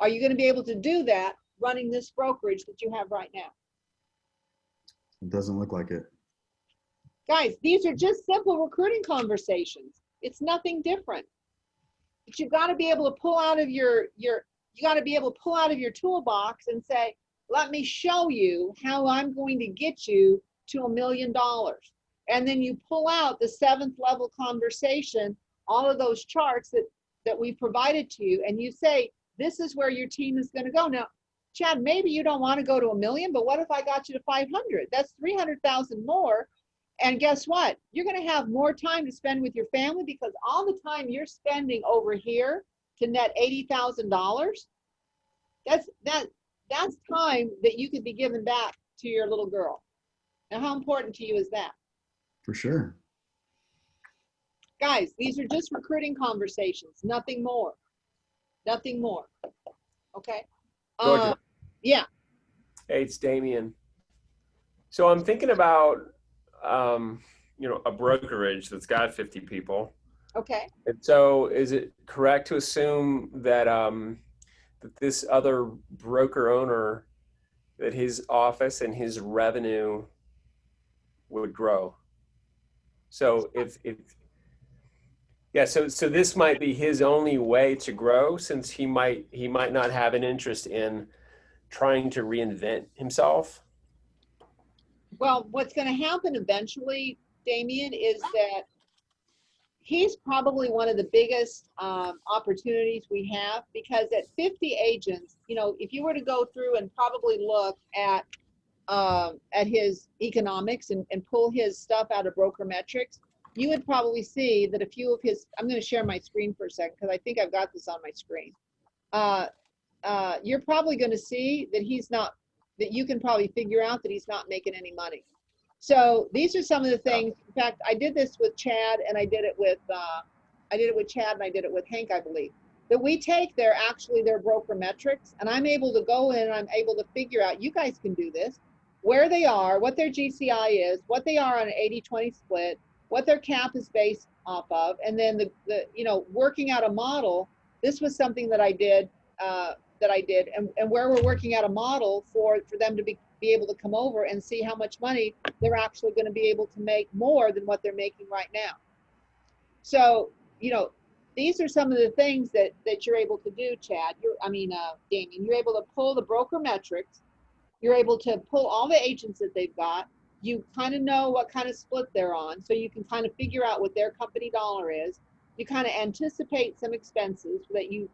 Are you going to be able to do that running this brokerage that you have right now? It doesn't look like it. Guys, these are just simple recruiting conversations. It's nothing different. But you've got to be able to pull out of your toolbox and say, let me show you how I'm going to get you to $1 million. And then you pull out the 7th level conversation, all of those charts that we provided to you, and you say, this is where your team is going to go. Now, Chad, maybe you don't want to go to $1 million, but what if I got you to 500? That's 300,000 more. And guess what? You're going to have more time to spend with your family, because all the time you're spending over here to net $80,000, that's time that you could be giving back to your little girl. Now, how important to you is that? For sure. Guys, these are just recruiting conversations, nothing more. Nothing more. Okay? Georgia. Yeah. Hey, it's Damien. So I'm thinking about, you know, a brokerage that's got 50 people. Okay. And so is it correct to assume that, that this other broker owner, that his office and his revenue would grow? So so this might be his only way to grow, since he might not have an interest in trying to reinvent himself. Well, what's going to happen eventually, Damien, is that he's probably one of the biggest opportunities we have, because at 50 agents, you know, if you were to go through and probably look at his economics and pull his stuff out of Broker Metrics, you would probably see that a few of his, I'm going to share my screen for a second because I think I've got this on my screen. you're probably going to see that that you can probably figure out that he's not making any money. So these are some of the things. In fact, I did this with Chad, and I did it with Chad, and I did it with Hank, I believe. That we take their broker metrics, and I'm able to go in and I'm able to figure out, you guys can do this, where they are, what their GCI is, what they are on an 80-20 split, what their cap is based off of, and then the working out a model. This was something that I did, and where we're working out a model for them to be able to come over and see how much money they're actually going to be able to make more than what they're making right now. So, these are some of the things that you're able to do, Chad. Damien, you're able to pull the broker metrics. You're able to pull all the agents that they've got. You kind of know what kind of split they're on, so you can kind of figure out what their company dollar is. You kind of anticipate some expenses that you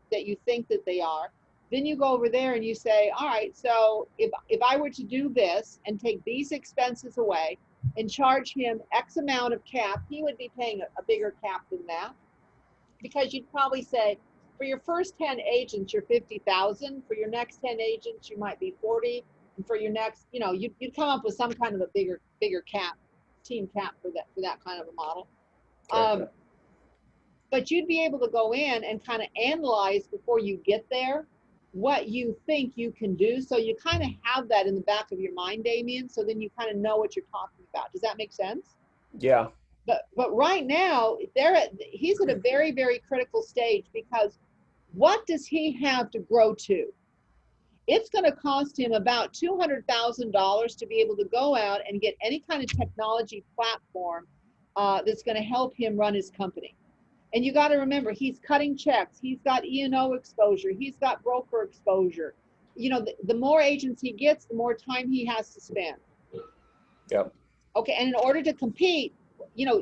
think that they are. Then you go over there and you say, all right, so if I were to do this and take these expenses away and charge him X amount of cap, he would be paying a bigger cap than that. Because you'd probably say, for your first 10 agents, you're 50,000. For your next 10 agents, you might be 40. And for your next, you'd come up with some kind of a bigger cap, team cap for that kind of a model. But you'd be able to go in and kind of analyze before you get there what you think you can do. So you kind of have that in the back of your mind, Damien. So then you kind of know what you're talking about. Does that make sense? Yeah. But right now, he's at a very, very critical stage, because what does he have to grow to? It's going to cost him about $200,000 to be able to go out and get any kind of technology platform that's going to help him run his company. And you got to remember, he's cutting checks. He's got E&O exposure. He's got broker exposure. The more agents he gets, the more time he has to spend. Yep. Okay, and in order to compete,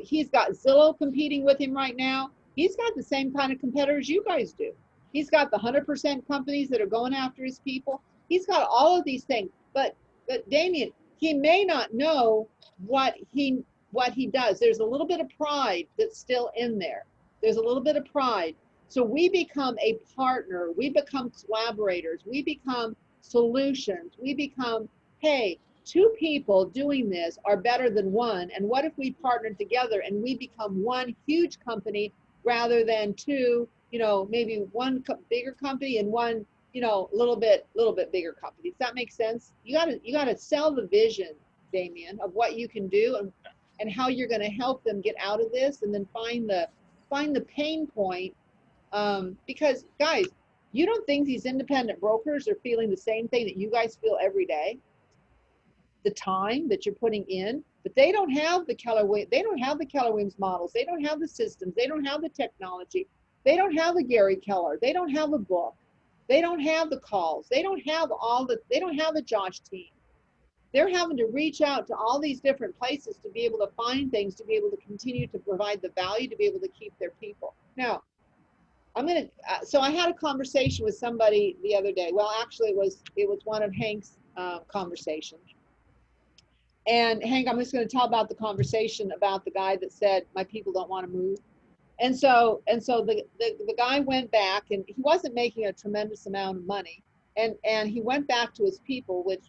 he's got Zillow competing with him right now. He's got the same kind of competitors you guys do. He's got the 100% companies that are going after his people. He's got all of these things. But Damien, he may not know what he does. There's a little bit of pride that's still in there. There's a little bit of pride. So we become a partner. We become collaborators. We become solutions. We become, hey, two people doing this are better than one. And what if we partnered together and we become one huge company rather than two, maybe one bigger company and one, little bit bigger company. Does that make sense? You gotta sell the vision, Damien, of what you can do and how you're going to help them get out of this, and then find the pain point. Because guys, you don't think these independent brokers are feeling the same thing that you guys feel every day? The time that you're putting in, but they don't have the Keller Williams models. They don't have the systems. They don't have the technology. They don't have the Gary Keller. They don't have a book. They don't have the calls. They don't have the Josh team. They're having to reach out to all these different places to be able to find things, to be able to continue to provide the value, to be able to keep their people. Now, so I had a conversation with somebody the other day. Well, actually it was one of Hank's conversations. And Hank, I'm just going to tell about the conversation about the guy that said, my people don't want to move. And so the guy went back, and he wasn't making a tremendous amount of money. And he went back to his people, which,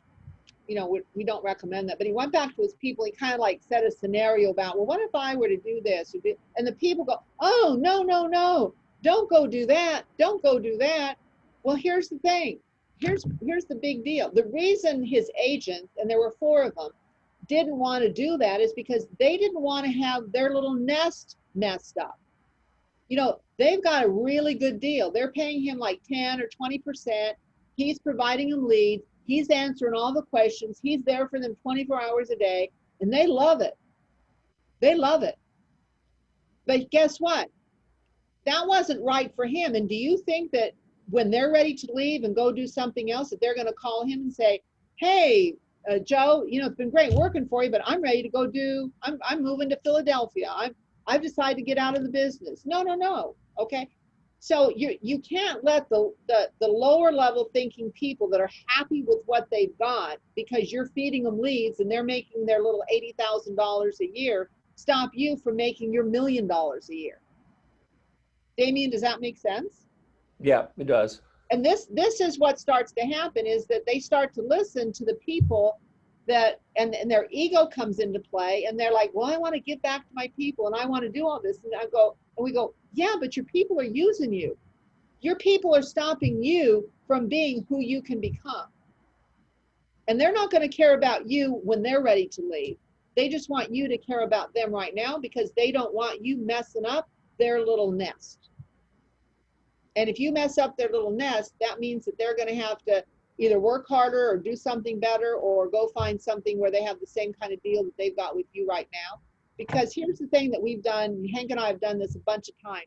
we don't recommend that, but he went back to his people. He kind of like said a scenario about, well, what if I were to do this? And the people go, oh, no, don't go do that. Don't go do that. Well, here's the thing. Here's the big deal. The reason his agents, and there were 4 of them, didn't want to do that is because they didn't want to have their little nest messed up. They've got a really good deal. They're paying him like 10 or 20%. He's providing them leads. He's answering all the questions. He's there for them 24 hours a day, and they love it. They love it. But guess what? That wasn't right for him. And do you think that when they're ready to leave and go do something else, that they're going to call him and say, hey, Joe, it's been great working for you, but I'm ready to go I'm moving to Philadelphia. I've decided to get out of the business. No. Okay. So you can't let the lower level thinking people that are happy with what they've got, because you're feeding them leads and they're making their little $80,000 a year, stop you from making your $1 million a year. Damien, does that make sense? Yeah, it does. And this is what starts to happen, is that they start to listen to the people that, and their ego comes into play, and they're like, well, I want to give back to my people and I want to do all this. And we go, yeah, but your people are using you. Your people are stopping you from being who you can become. And they're not going to care about you when they're ready to leave. They just want you to care about them right now, because they don't want you messing up their little nest. And if you mess up their little nest, that means that they're going to have to either work harder or do something better, or go find something where they have the same kind of deal that they've got with you right now. Because here's the thing that we've done, Hank and I have done this a bunch of times.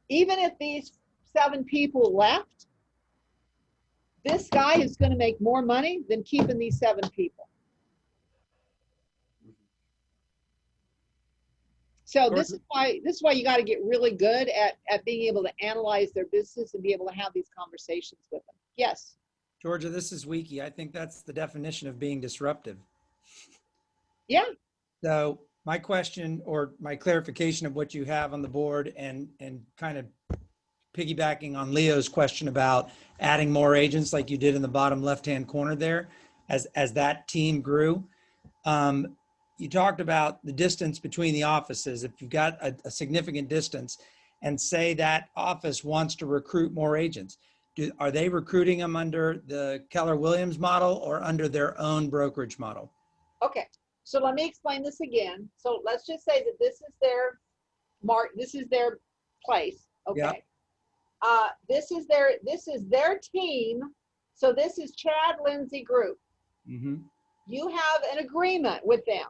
Even if these 7 people left, this guy is going to make more money than keeping these 7 people. So this is why you got to get really good at being able to analyze their business and be able to have these conversations with them. Yes. Georgia, this is Wiki. I think that's the definition of being disruptive. Yeah. So my question, or my clarification of what you have on the board, and kind of piggybacking on Leo's question about adding more agents like you did in the bottom left-hand corner there, as that team grew. You talked about the distance between the offices. If you've got a significant distance, and say that office wants to recruit more agents, are they recruiting them under the Keller Williams model or under their own brokerage model? Okay, so let me explain this again. So let's just say that this is their this is their place. Okay. Yep. This is their team. So this is Chad Lindsay Group. Mm-hmm. You have an agreement with them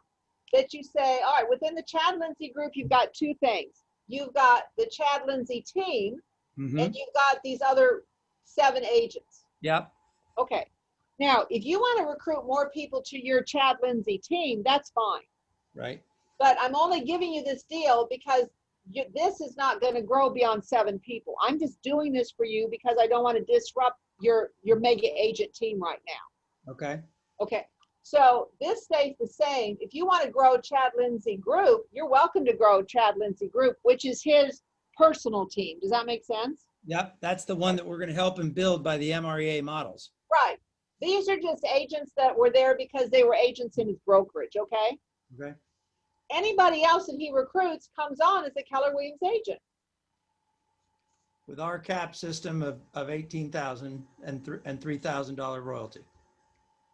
that you say, all right, within the Chad Lindsay Group, you've got 2 things. You've got the Chad Lindsay team, mm-hmm. and you've got these other 7 agents. Yep. Okay. Now, if you want to recruit more people to your Chad Lindsay team, that's fine. Right. But I'm only giving you this deal because this is not going to grow beyond 7 people. I'm just doing this for you because I don't want to disrupt your mega agent team right now. Okay. Okay. So this stays the same. If you want to grow Chad Lindsay Group, you're welcome to grow Chad Lindsay Group, which is his personal team. Does that make sense? Yep. That's the one that we're going to help him build by the MREA models. Right. These are just agents that were there because they were agents in his brokerage. Okay. Okay. Anybody else that he recruits comes on as a Keller Williams agent. With our cap system of $18,000 and $3,000 royalty.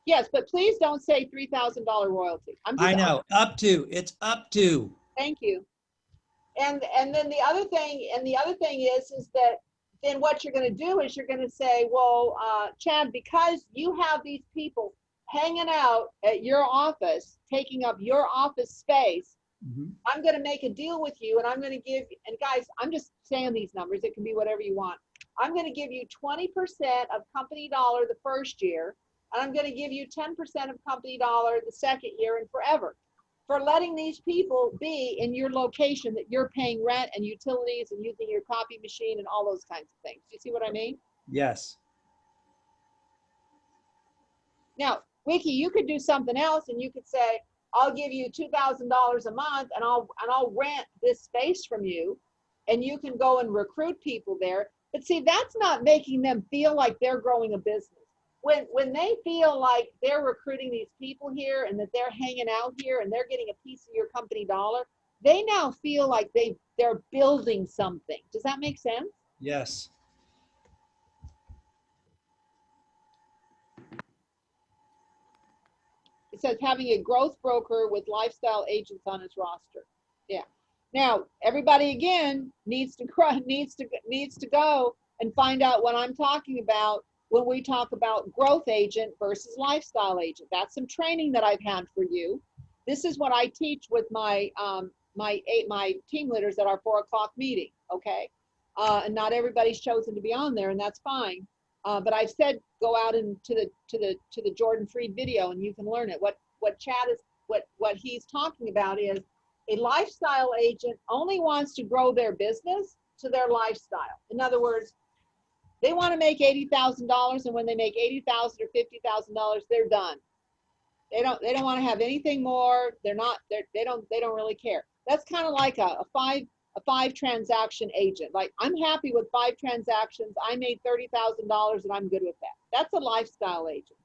Yes, but please don't say $3,000 royalty. I know, up to. It's up to. Thank you. And then the other thing is that then what you're going to do is you're going to say, well, Chad, because you have these people hanging out at your office, taking up your office space, mm-hmm. I'm going to make a deal with you, and I'm going to give, and guys, I'm just saying these numbers. It can be whatever you want. I'm going to give you 20% of company dollar the first year, and I'm going to give you 10% of company dollar the second year and forever for letting these people be in your location that you're paying rent and utilities and using your copy machine and all those kinds of things. Do you see what I mean? Yes. Now, Wiki, you could do something else, and you could say, I'll give you $2,000 a month, and I'll rent this space from you, and you can go and recruit people there. But see, that's not making them feel like they're growing a business. When they feel like they're recruiting these people here and that they're hanging out here and they're getting a piece of your company dollar, they now feel like they're building something. Does that make sense? Yes. It says having a growth broker with lifestyle agents on his roster. Yeah. Now, everybody again needs to go and find out what I'm talking about when we talk about growth agent versus lifestyle agent. That's some training that I've had for you. This is what I teach with my my team leaders at our 4 o'clock meeting. Okay, and not everybody's chosen to be on there, and that's fine. But I've said go out into the Jordan Freed video, and you can learn it. What Chad is what he's talking about is a lifestyle agent only wants to grow their business to their lifestyle. In other words, they want to make $80,000, and when they make $80,000 or $50,000, they're done. They don't want to have anything more. They don't really care. That's kind of like a a 5 transaction agent. Like, I'm happy with 5 transactions. I made $30,000 and I'm good with that. That's a lifestyle agent.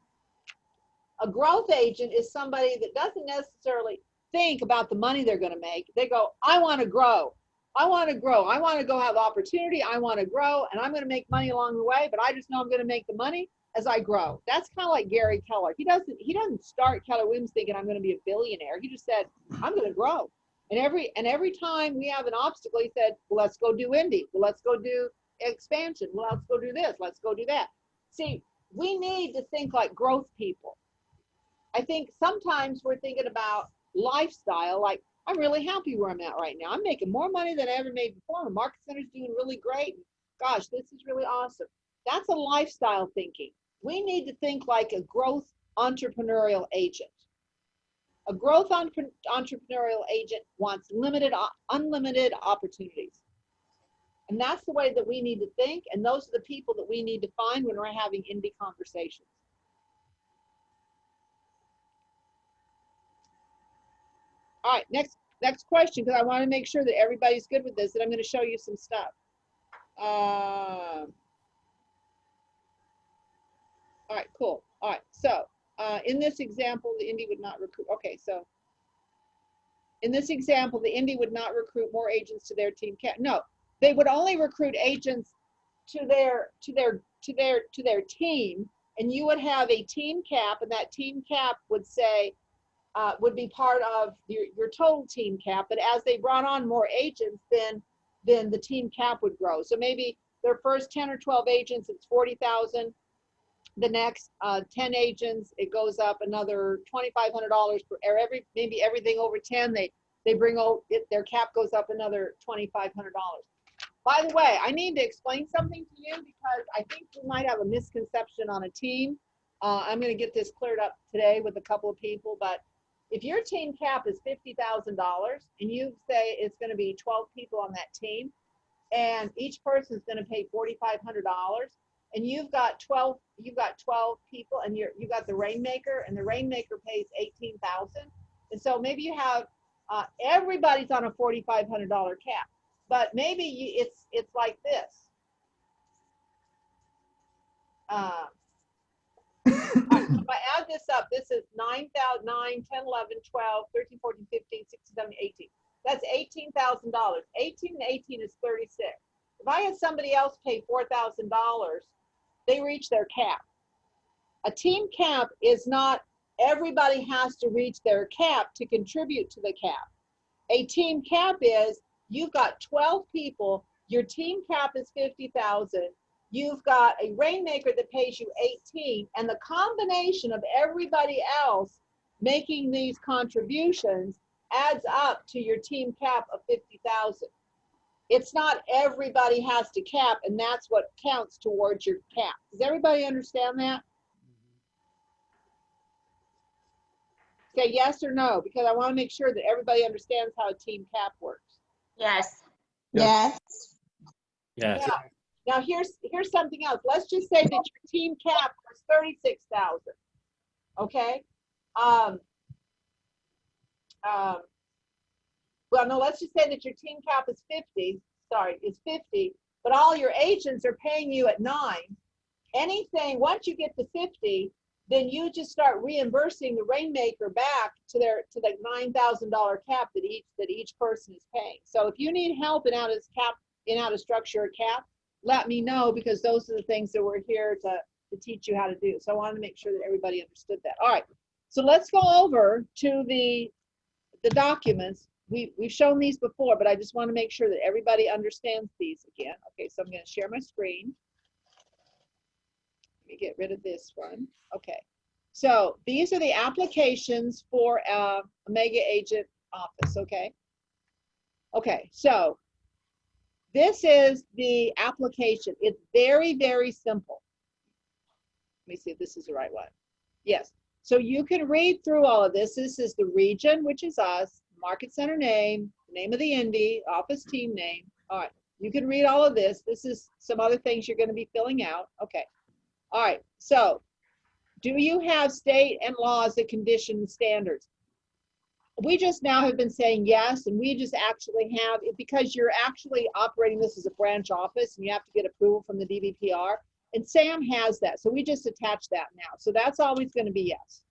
A growth agent is somebody that doesn't necessarily think about the money they're going to make. They go, I want to grow. I want to grow. I want to go have opportunity. I want to grow, and I'm going to make money along the way, but I just know I'm going to make the money as I grow. That's kind of like Gary Keller. He doesn't start Keller Williams thinking I'm going to be a billionaire. He just said, I'm going to grow. And every time we have an obstacle, he said, well, let's go do Indy. Well, let's go do expansion. Well, let's go do this. Let's go do that. See, we need to think like growth people. I think sometimes we're thinking about lifestyle, like, I'm really happy where I'm at right now. I'm making more money than I ever made before. The market center's doing really great. Gosh, this is really awesome. That's a lifestyle thinking. We need to think like a growth entrepreneurial agent. A growth entrepreneurial agent wants unlimited opportunities. And that's the way that we need to think. And those are the people that we need to find when we're having Indy conversations. All right, next question, because I want to make sure that everybody's good with this, and I'm going to show you some stuff. All right, cool. All right, so in this example, the Indy would not recruit. Okay, so in this example, the Indy would not recruit more agents to their team cap. No, they would only recruit agents to their team, and you would have a team cap, and that team cap would say, would be part of your total team cap. But as they brought on more agents, then the team cap would grow. So maybe their first 10 or 12 agents, it's 40,000. The next 10 agents, it goes up another $2,500 per maybe everything over 10, they bring their cap goes up another $2,500. By the way, I need to explain something to you because I think we might have a misconception on a team. I'm going to get this cleared up today with a couple of people, but if your team cap is $50,000 and you say it's going to be 12 people on that team, and each person is going to pay $4,500, and you've got 12 people, and you got the Rainmaker, and the Rainmaker pays $18,000, and so maybe you have everybody's on a $4,500 cap, but maybe it's like this. If I add this up, this is 9, 10, 11, 12, 13, 14, 15, 16, 17, 18. That's $18,000. 18 and 18 is 36. If I had somebody else pay $4,000, they reach their cap. A team cap is not everybody has to reach their cap to contribute to the cap. A team cap is you've got 12 people, your team cap is 50,000. You've got a Rainmaker that pays you 18, and the combination of everybody else making these contributions adds up to your team cap of 50,000. It's not everybody has to cap, and that's what counts towards your cap. Does everybody understand that? Say yes or no, because I want to make sure that everybody understands how a team cap works. Yes. Yes. Yes. Yeah. Now here's something else. Let's just say that your team cap was 36,000. Okay. Well, no, let's just say that your team cap is 50. Sorry, it's 50, but all your agents are paying you at 9. Anything once you get to 50, then you just start reimbursing the Rainmaker back to the $9,000 cap that each person is paying. So if you need help in how to structure a cap, let me know, because those are the things that we're here to teach you how to do. So I wanted to make sure that everybody understood that. All right, so let's go over to the documents. We've shown these before, but I just want to make sure that everybody understands these again. Okay, so I'm going to share my screen. Let me get rid of this one. Okay, so these are the applications for a Mega Agent office, okay? Okay, so this is the application. It's very, very simple. Let me see if this is the right one. Yes. So you can read through all of this. This is the region, which is us, market center name, the name of the Indy, office team name. All right. You can read all of this. This is some other things you're going to be filling out. Okay. All right. So do you have state and laws that condition standards? we just now have been saying yes, and we just actually have, because you're actually operating this as a branch office and you have to get approval from the DBPR, and Sam has that. So we just attach that now. So that's always going to be yes.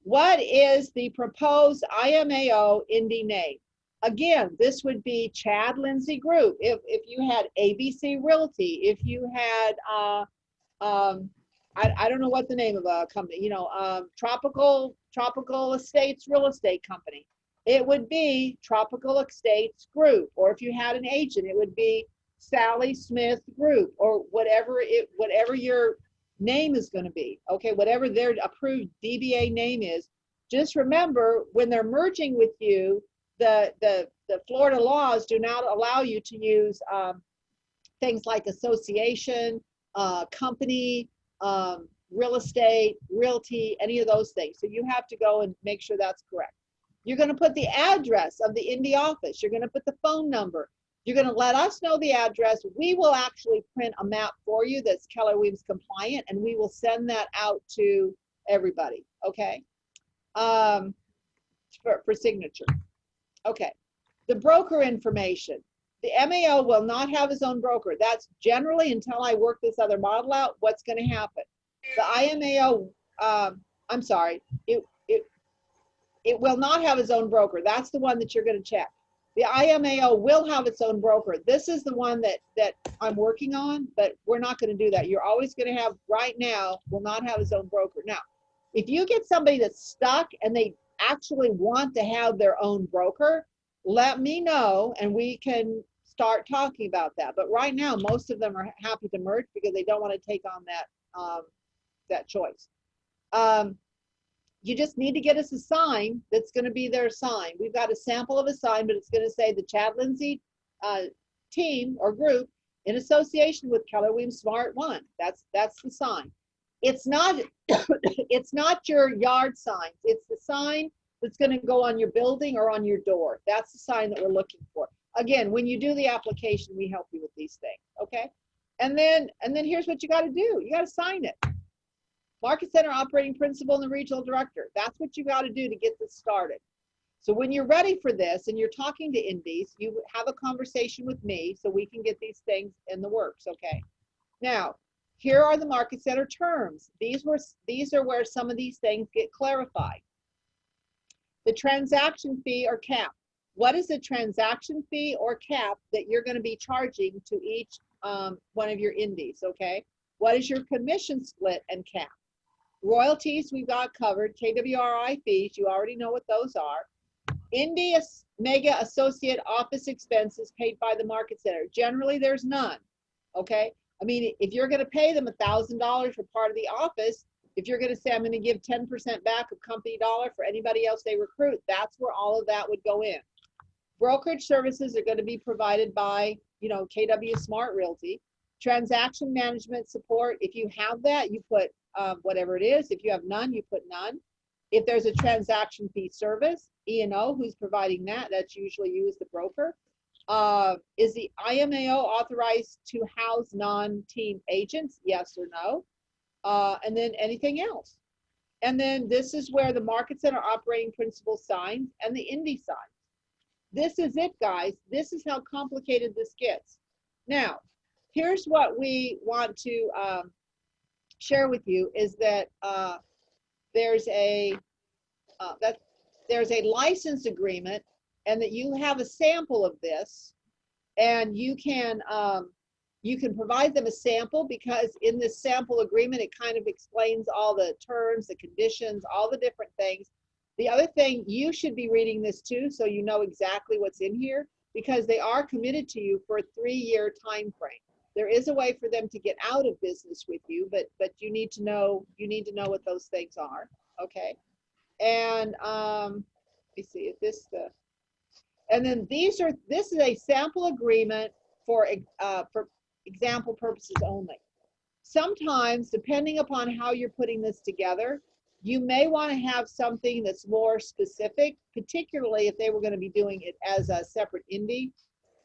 What is the proposed IMAO Indy name? Again, this would be Chad Lindsay Group. If you had ABC Realty, if you had, I don't know what the name of a company, you know, Tropical Estates Real Estate Company. It would be Tropical Estates Group. Or if you had an agent, it would be Sally Smith Group, or whatever your name is going to be. Okay, whatever their approved DBA name is. Just remember, when they're merging with you, the Florida laws do not allow you to use things like association, company, real estate, realty, any of those things. So you have to go and make sure that's correct. You're going to put the address of the Indy office. You're going to put the phone number. You're going to let us know the address. We will actually print a map for you that's Keller Williams compliant, and we will send that out to everybody, okay? For signature. Okay, the broker information. The MAO will not have his own broker. That's generally, until I work this other model out, what's going to happen. The IMAO, I'm sorry, it will not have its own broker. That's the one that you're going to check. The IMAO will have its own broker. This is the one that I'm working on, but we're not going to do that. You're always going to have, right now, will not have his own broker. Now, if you get somebody that's stuck and they actually want to have their own broker, let me know and we can start talking about that. But right now, most of them are happy to merge because they don't want to take on that choice. You just need to get us a sign that's going to be their sign. We've got a sample of a sign, but it's going to say the Chad Lindsay team or group in association with Keller Williams Smart One. That's the sign. It's not it's not your yard signs. It's the sign that's going to go on your building or on your door. That's the sign that we're looking for. Again, when you do the application, we help you with these things, okay? And then here's what you got to do. You got to sign it. Market Center Operating Principal and the Regional Director. That's what you got to do to get this started. So when you're ready for this and you're talking to Indies, you have a conversation with me so we can get these things in the works, okay? Now, here are the Market Center terms. These are where some of these things get clarified. The transaction fee or cap. What is the transaction fee or cap that you're going to be charging to each one of your Indies, okay? What is your commission split and cap? Royalties, we've got covered. KWRI fees, you already know what those are. Indy Mega Associate Office expenses paid by the Market Center. Generally, there's none, okay? I mean, if you're going to pay them $1,000 for part of the office, if you're going to say, I'm going to give 10% back of company dollar for anybody else they recruit, that's where all of that would go in. Brokerage services are going to be provided by, you know, KW Smart Realty. Transaction management support, if you have that, you put whatever it is. If you have none, you put none. If there's a transaction fee service, E&O, who's providing that, that's usually you as the broker. Is the IMAO authorized to house non-team agents? Yes or no? And then anything else. And then this is where the Market Center Operating Principal signs and the Indy signs. This is it, guys. This is how complicated this gets. Now, here's what we want to share with you is that there's a license agreement, and that you have a sample of this, and you can provide them a sample, because in this sample agreement it kind of explains all the terms, the conditions, all the different things. The other thing, you should be reading this too, so you know exactly what's in here, because they are committed to you for a 3-year time frame. There is a way for them to get out of business with you, but you need to know what those things are, okay? And let me see if this and then this is a sample agreement for example purposes only. Sometimes, depending upon how you're putting this together, you may want to have something that's more specific, particularly if they were going to be doing it as a separate Indy.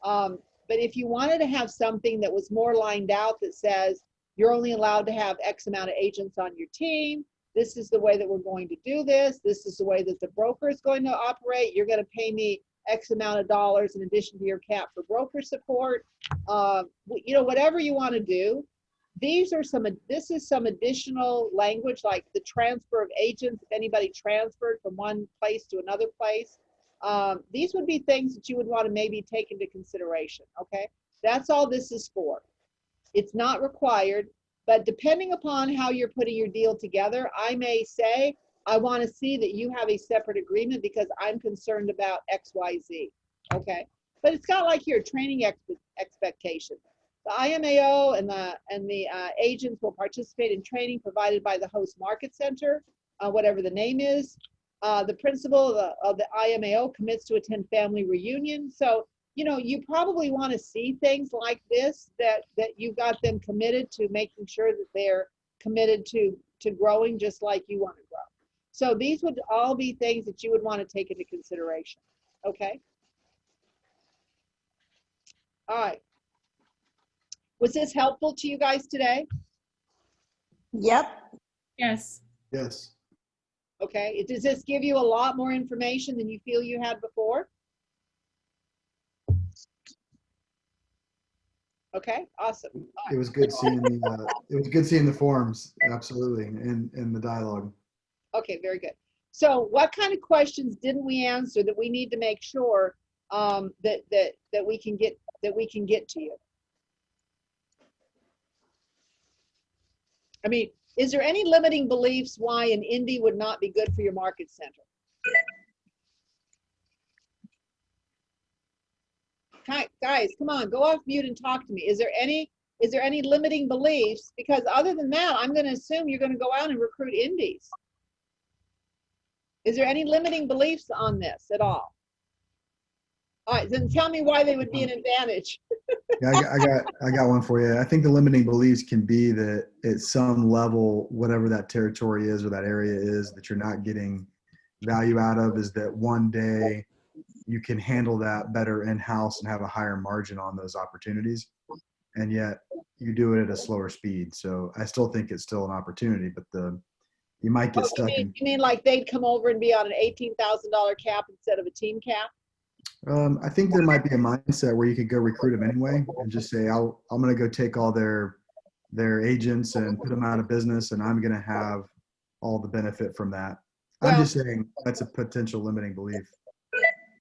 But if you wanted to have something that was more lined out that says you're only allowed to have X amount of agents on your team, this is the way that we're going to do this. This is the way that the broker is going to operate. You're going to pay me X amount of dollars in addition to your cap for broker support. You know, whatever you want to do. This is some additional language, like the transfer of agents, if anybody transferred from one place to another place. These would be things that you would want to maybe take into consideration, okay? That's all this is for. It's not required, but depending upon how you're putting your deal together, I may say, I want to see that you have a separate agreement because I'm concerned about X, Y, Z, okay? But it's got like your training expectation. The IMAO and the agents will participate in training provided by the host market center, whatever the name is. The principal of the IMAO commits to attend family reunion. So, you know, you probably want to see things like this, that you got them committed to making sure that they're committed to growing just like you want to grow. So these would all be things that you would want to take into consideration. Okay. All right. Was this helpful to you guys today? Yep. Yes. Yes. Okay. Does this give you a lot more information than you feel you had before? Okay, awesome. It was good seeing the forums, absolutely, and the dialogue. Okay, very good. So what kind of questions didn't we answer that we need to make sure that we can get to you? I mean, is there any limiting beliefs why an Indy would not be good for your market center? Guys, come on, go off mute and talk to me. Is there any limiting beliefs? Because other than that, I'm going to assume you're going to go out and recruit Indies. Is there any limiting beliefs on this at all? All right, then tell me why they would be an advantage. Yeah, I got one for you. I think the limiting beliefs can be that at some level, whatever that territory is or that area is that you're not getting value out of, is that one day you can handle that better in-house and have a higher margin on those opportunities. And yet you do it at a slower speed. So I still think it's still an opportunity, but you might get stuck in. You mean like they'd come over and be on an $18,000 cap instead of a team cap? I think there might be a mindset where you could go recruit them anyway and just say, I'm going to go take all their agents and put them out of business, and I'm going to have all the benefit from that. Well, I'm just saying that's a potential limiting belief.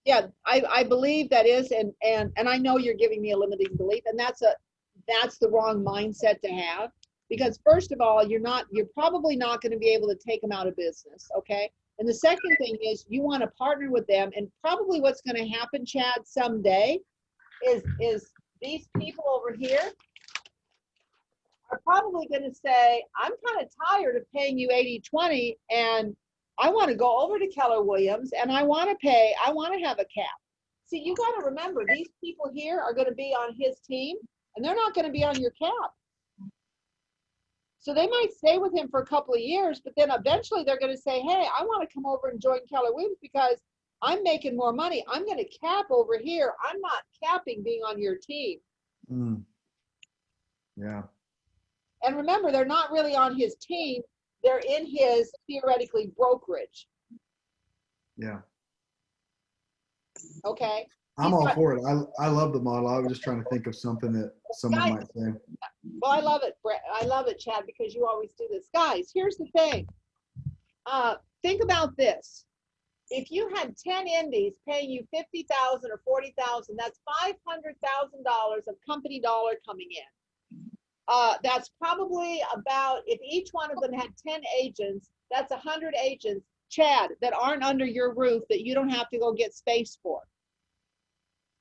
Yeah, I believe that is, and I know you're giving me a limiting belief, and that's the wrong mindset to have, because first of all, you're probably not going to be able to take them out of business, okay? And the second thing is you want to partner with them, and probably what's going to happen, Chad, someday is these people over here are probably going to say, I'm kind of tired of paying you 80-20, and I want to go over to Keller Williams and I want to have a cap. See, you got to remember, these people here are going to be on his team and they're not going to be on your cap. So they might stay with him for a couple of years, but then eventually they're going to say, hey, I want to come over and join Keller Williams because I'm making more money. I'm going to cap over here. I'm not capping being on your team. Mm. Yeah. And remember, they're not really on his team. They're in his, theoretically, brokerage. Yeah. Okay. I'm all for it. I love the model. I was just trying to think of something that someone might say. Well, I love it, Brett. I love it, Chad, because you always do this. Guys, here's the thing. Think about this. If you had 10 Indies paying you $50,000 or $40,000, that's $500,000 of company dollar coming in. That's probably about, if each one of them had 10 agents, that's 100 agents, Chad, that aren't under your roof that you don't have to go get space for.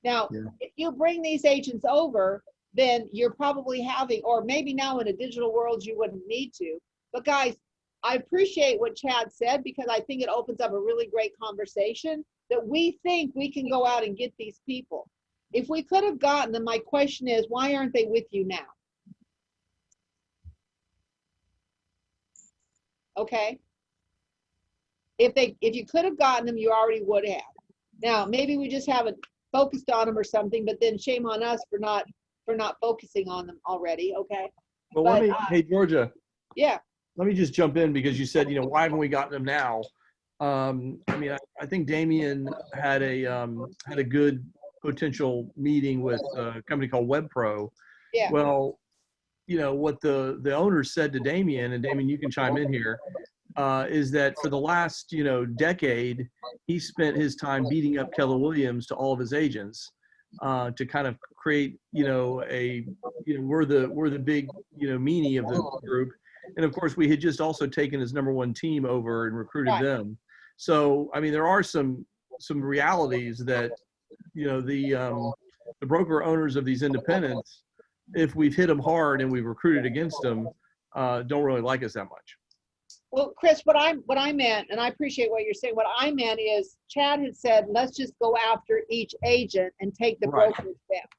Now, if you bring these agents over, then you're probably having, or maybe now in a digital world, you wouldn't need to. But guys, I appreciate what Chad said, because I think it opens up a really great conversation that we think we can go out and get these people. If we could have gotten them, my question is, why aren't they with you now? Okay. If you could have gotten them, you already would have. Now, maybe we just haven't focused on them or something, but then shame on us for not focusing on them already. Okay. Well, but, hey, Georgia. Yeah. let me just jump in because you said, why haven't we gotten them now? I mean, I think Damien had a good potential meeting with a company called WebPro. Yeah. Well, what the owners said to Damien, and Damien, you can chime in here, is that for the last, decade, he spent his time beating up Keller Williams to all of his agents to kind of create, we're the big, meanie of the group. And of course, we had just also taken his #1 team over and recruited Right. them. So, I mean, there are some realities that, the broker owners of these independents, if we've hit them hard and we've recruited against them, don't really like us that much. Well, Chris, what I meant, and I appreciate what you're saying, what I meant is Chad had said, let's just go after each agent and take the Right. brokerage down.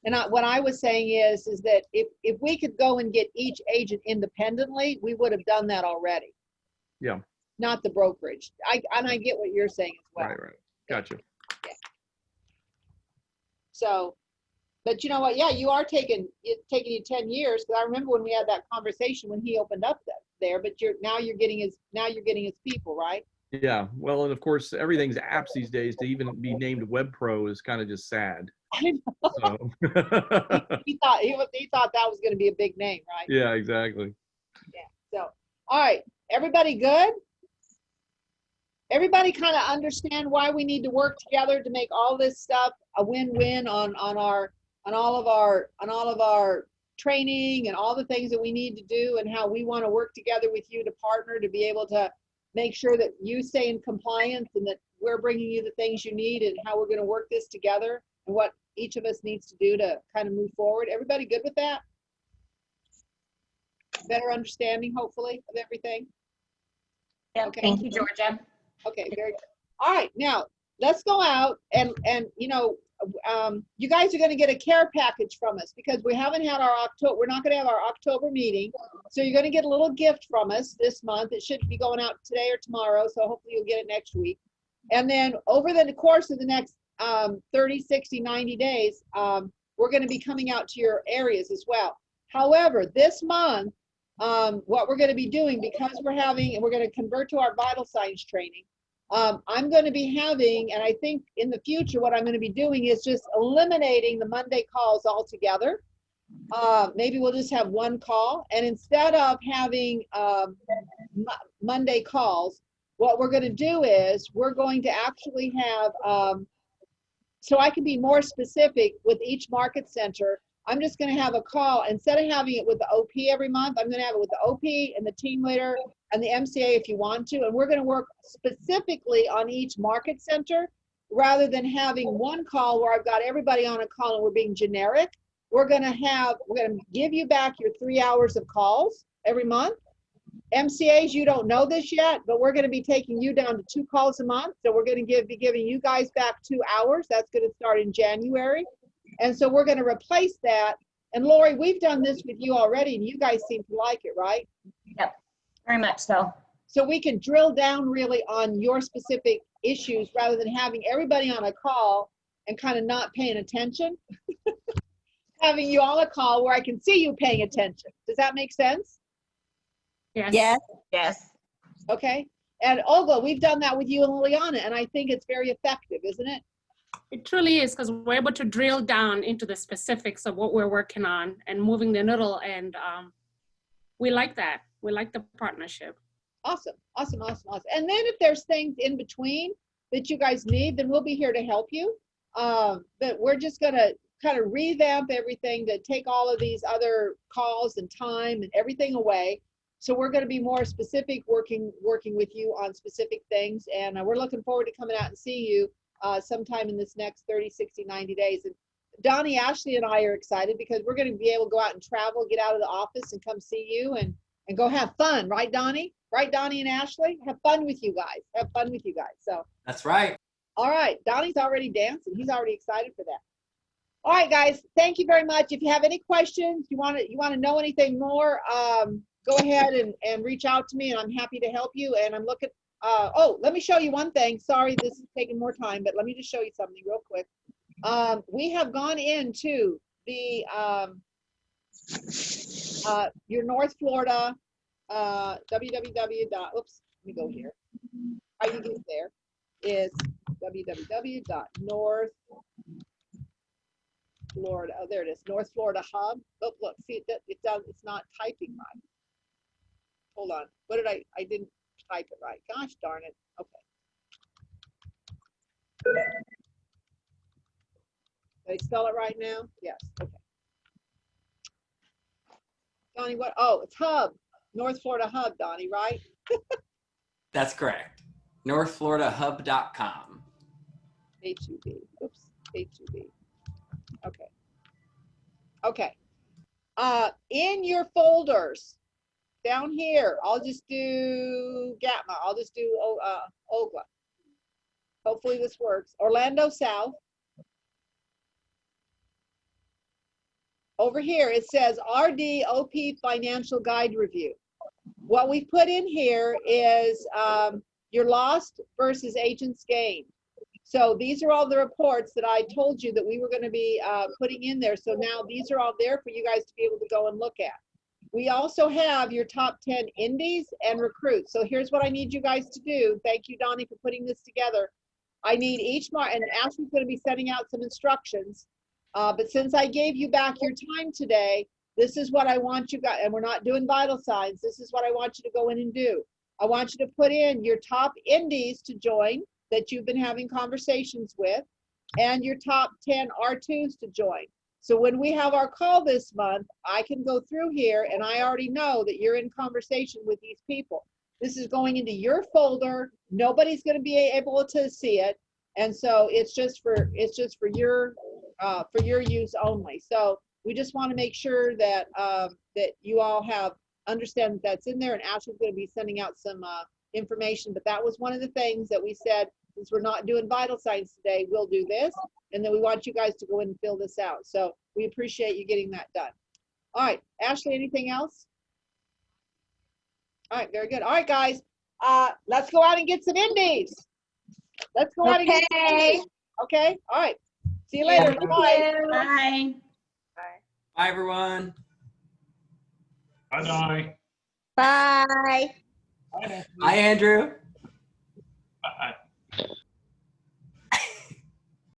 And what I was saying is that if we could go and get each agent independently, we would have done that already. Yeah. Not the brokerage. And I get what you're saying as well. Right. Gotcha. So, but you know what? Yeah, you are taking you 10 years. Because I remember when we had that conversation when he opened up there. But now you're getting his people, right? Yeah. Well, and of course, everything's apps these days. To even be named WebPro is kind of just sad. I know. So. he thought that was going to be a big name, right? Yeah, exactly. So, all right, everybody good? Everybody kind of understand why we need to work together to make all this stuff a win-win on all of our training and all the things that we need to do, and how we want to work together with you to partner to be able to make sure that you stay in compliance and that we're bringing you the things you need, and how we're going to work this together and what each of us needs to do to kind of move forward. Everybody good with that? Better understanding, hopefully, of everything? Yeah, Okay. thank you, Georgia. Okay, very good. All right, now let's go out and you guys are going to get a care package from us because we haven't had we're not going to have our October meeting. So you're going to get a little gift from us this month. It should be going out today or tomorrow. So hopefully you'll get it next week. And then over the course of the next 30, 60, 90 days, we're going to be coming out to your areas as well. However, this month, what we're going to be doing, because we're going to convert to our vital signs training. I'm going to be having, and I think in the future, what I'm going to be doing is just eliminating the Monday calls altogether. Maybe we'll just have one call, and instead of having Monday calls, what we're going to do is we're going to actually have, so I can be more specific with each market center. I'm just going to have a call. Instead of having it with the OP every month, I'm going to have it with the OP and the team leader and the MCA if you want to. And we're going to work specifically on each market center rather than having one call where I've got everybody on a call and we're being generic. We're going to give you back your 3 hours of calls every month. MCAs, you don't know this yet, but we're going to be taking you down to 2 calls a month. So we're going to be giving you guys back 2 hours. That's going to start in January. And so we're going to replace that. And Lori, we've done this with you already, and you guys seem to like it, right? Yep, very much so. So we can drill down really on your specific issues rather than having everybody on a call and kind of not paying attention. Having you on a call where I can see you paying attention. Does that make sense? Yes. Yes. Okay. And Olga, we've done that with you and Liliana, and I think it's very effective, isn't it? It truly is, because we're able to drill down into the specifics of what we're working on and moving the needle, and we like that. We like the partnership. Awesome. And then if there's things in between that you guys need, then we'll be here to help you. But we're just going to kind of revamp everything to take all of these other calls and time and everything away. So we're going to be more specific, working with you on specific things. And we're looking forward to coming out and seeing you sometime in this next 30, 60, 90 days. And Donnie, Ashley, and I are excited because we're going to be able to go out and travel, get out of the office and come see you and go have fun. Right, Donnie? Right, Donnie and Ashley? Have fun with you guys. So That's right. all right, Donnie's already dancing. He's already excited for that. All right, guys, thank you very much. If you have any questions, you want to know anything more, go ahead and reach out to me, and I'm happy to help you. And I'm looking, let me show you one thing. Sorry, this is taking more time, but let me just show you something real quick. We have gone into the your North Florida Oops, let me go here. How you get there is www.north Florida, oh, there it is, North Florida Hub. Oh, look, see, it's not typing right. Hold on, what did I didn't type it right. Gosh darn it, okay. Did I spell it right now? Yes, okay. Donnie, what, oh, it's Hub, North Florida Hub, Donnie, right? That's correct. NorthFloridaHub.com. HUB, oops, HUB. Okay. Okay. In your folders, down here, I'll just do Gatma. I'll just do Ogla. Hopefully this works. Orlando South. Over here, it says RDOP Financial Guide Review. What we put in here is your lost versus agents gained. So these are all the reports that I told you that we were going to be putting in there. So now these are all there for you guys to be able to go and look at. We also have your top 10 indies and recruits. So here's what I need you guys to do. Thank you, Donnie, for putting this together. I need each and Ashley's going to be sending out some instructions. But since I gave you back your time today, this is what I want you guys, and we're not doing vital signs. This is what I want you to go in and do. I want you to put in your top indies to join that you've been having conversations with, and your top 10 R2s to join. So when we have our call this month, I can go through here and I already know that you're in conversation with these people. This is going into your folder. Nobody's going to be able to see it. And so it's just for your use only. So we just want to make sure that that you all understand that that's in there, and Ashley's going to be sending out some information. But that was one of the things that we said, since we're not doing vital signs today, we'll do this, and then we want you guys to go in and fill this out. So we appreciate you getting that done. All right, Ashley, anything else? All right, very good. All right, guys, let's go out and get some indies. Let's go out and get some indies. Okay, all right. See you later. Bye. Bye. Bye, everyone. Bye, Donnie. Bye. Bye, Andrew.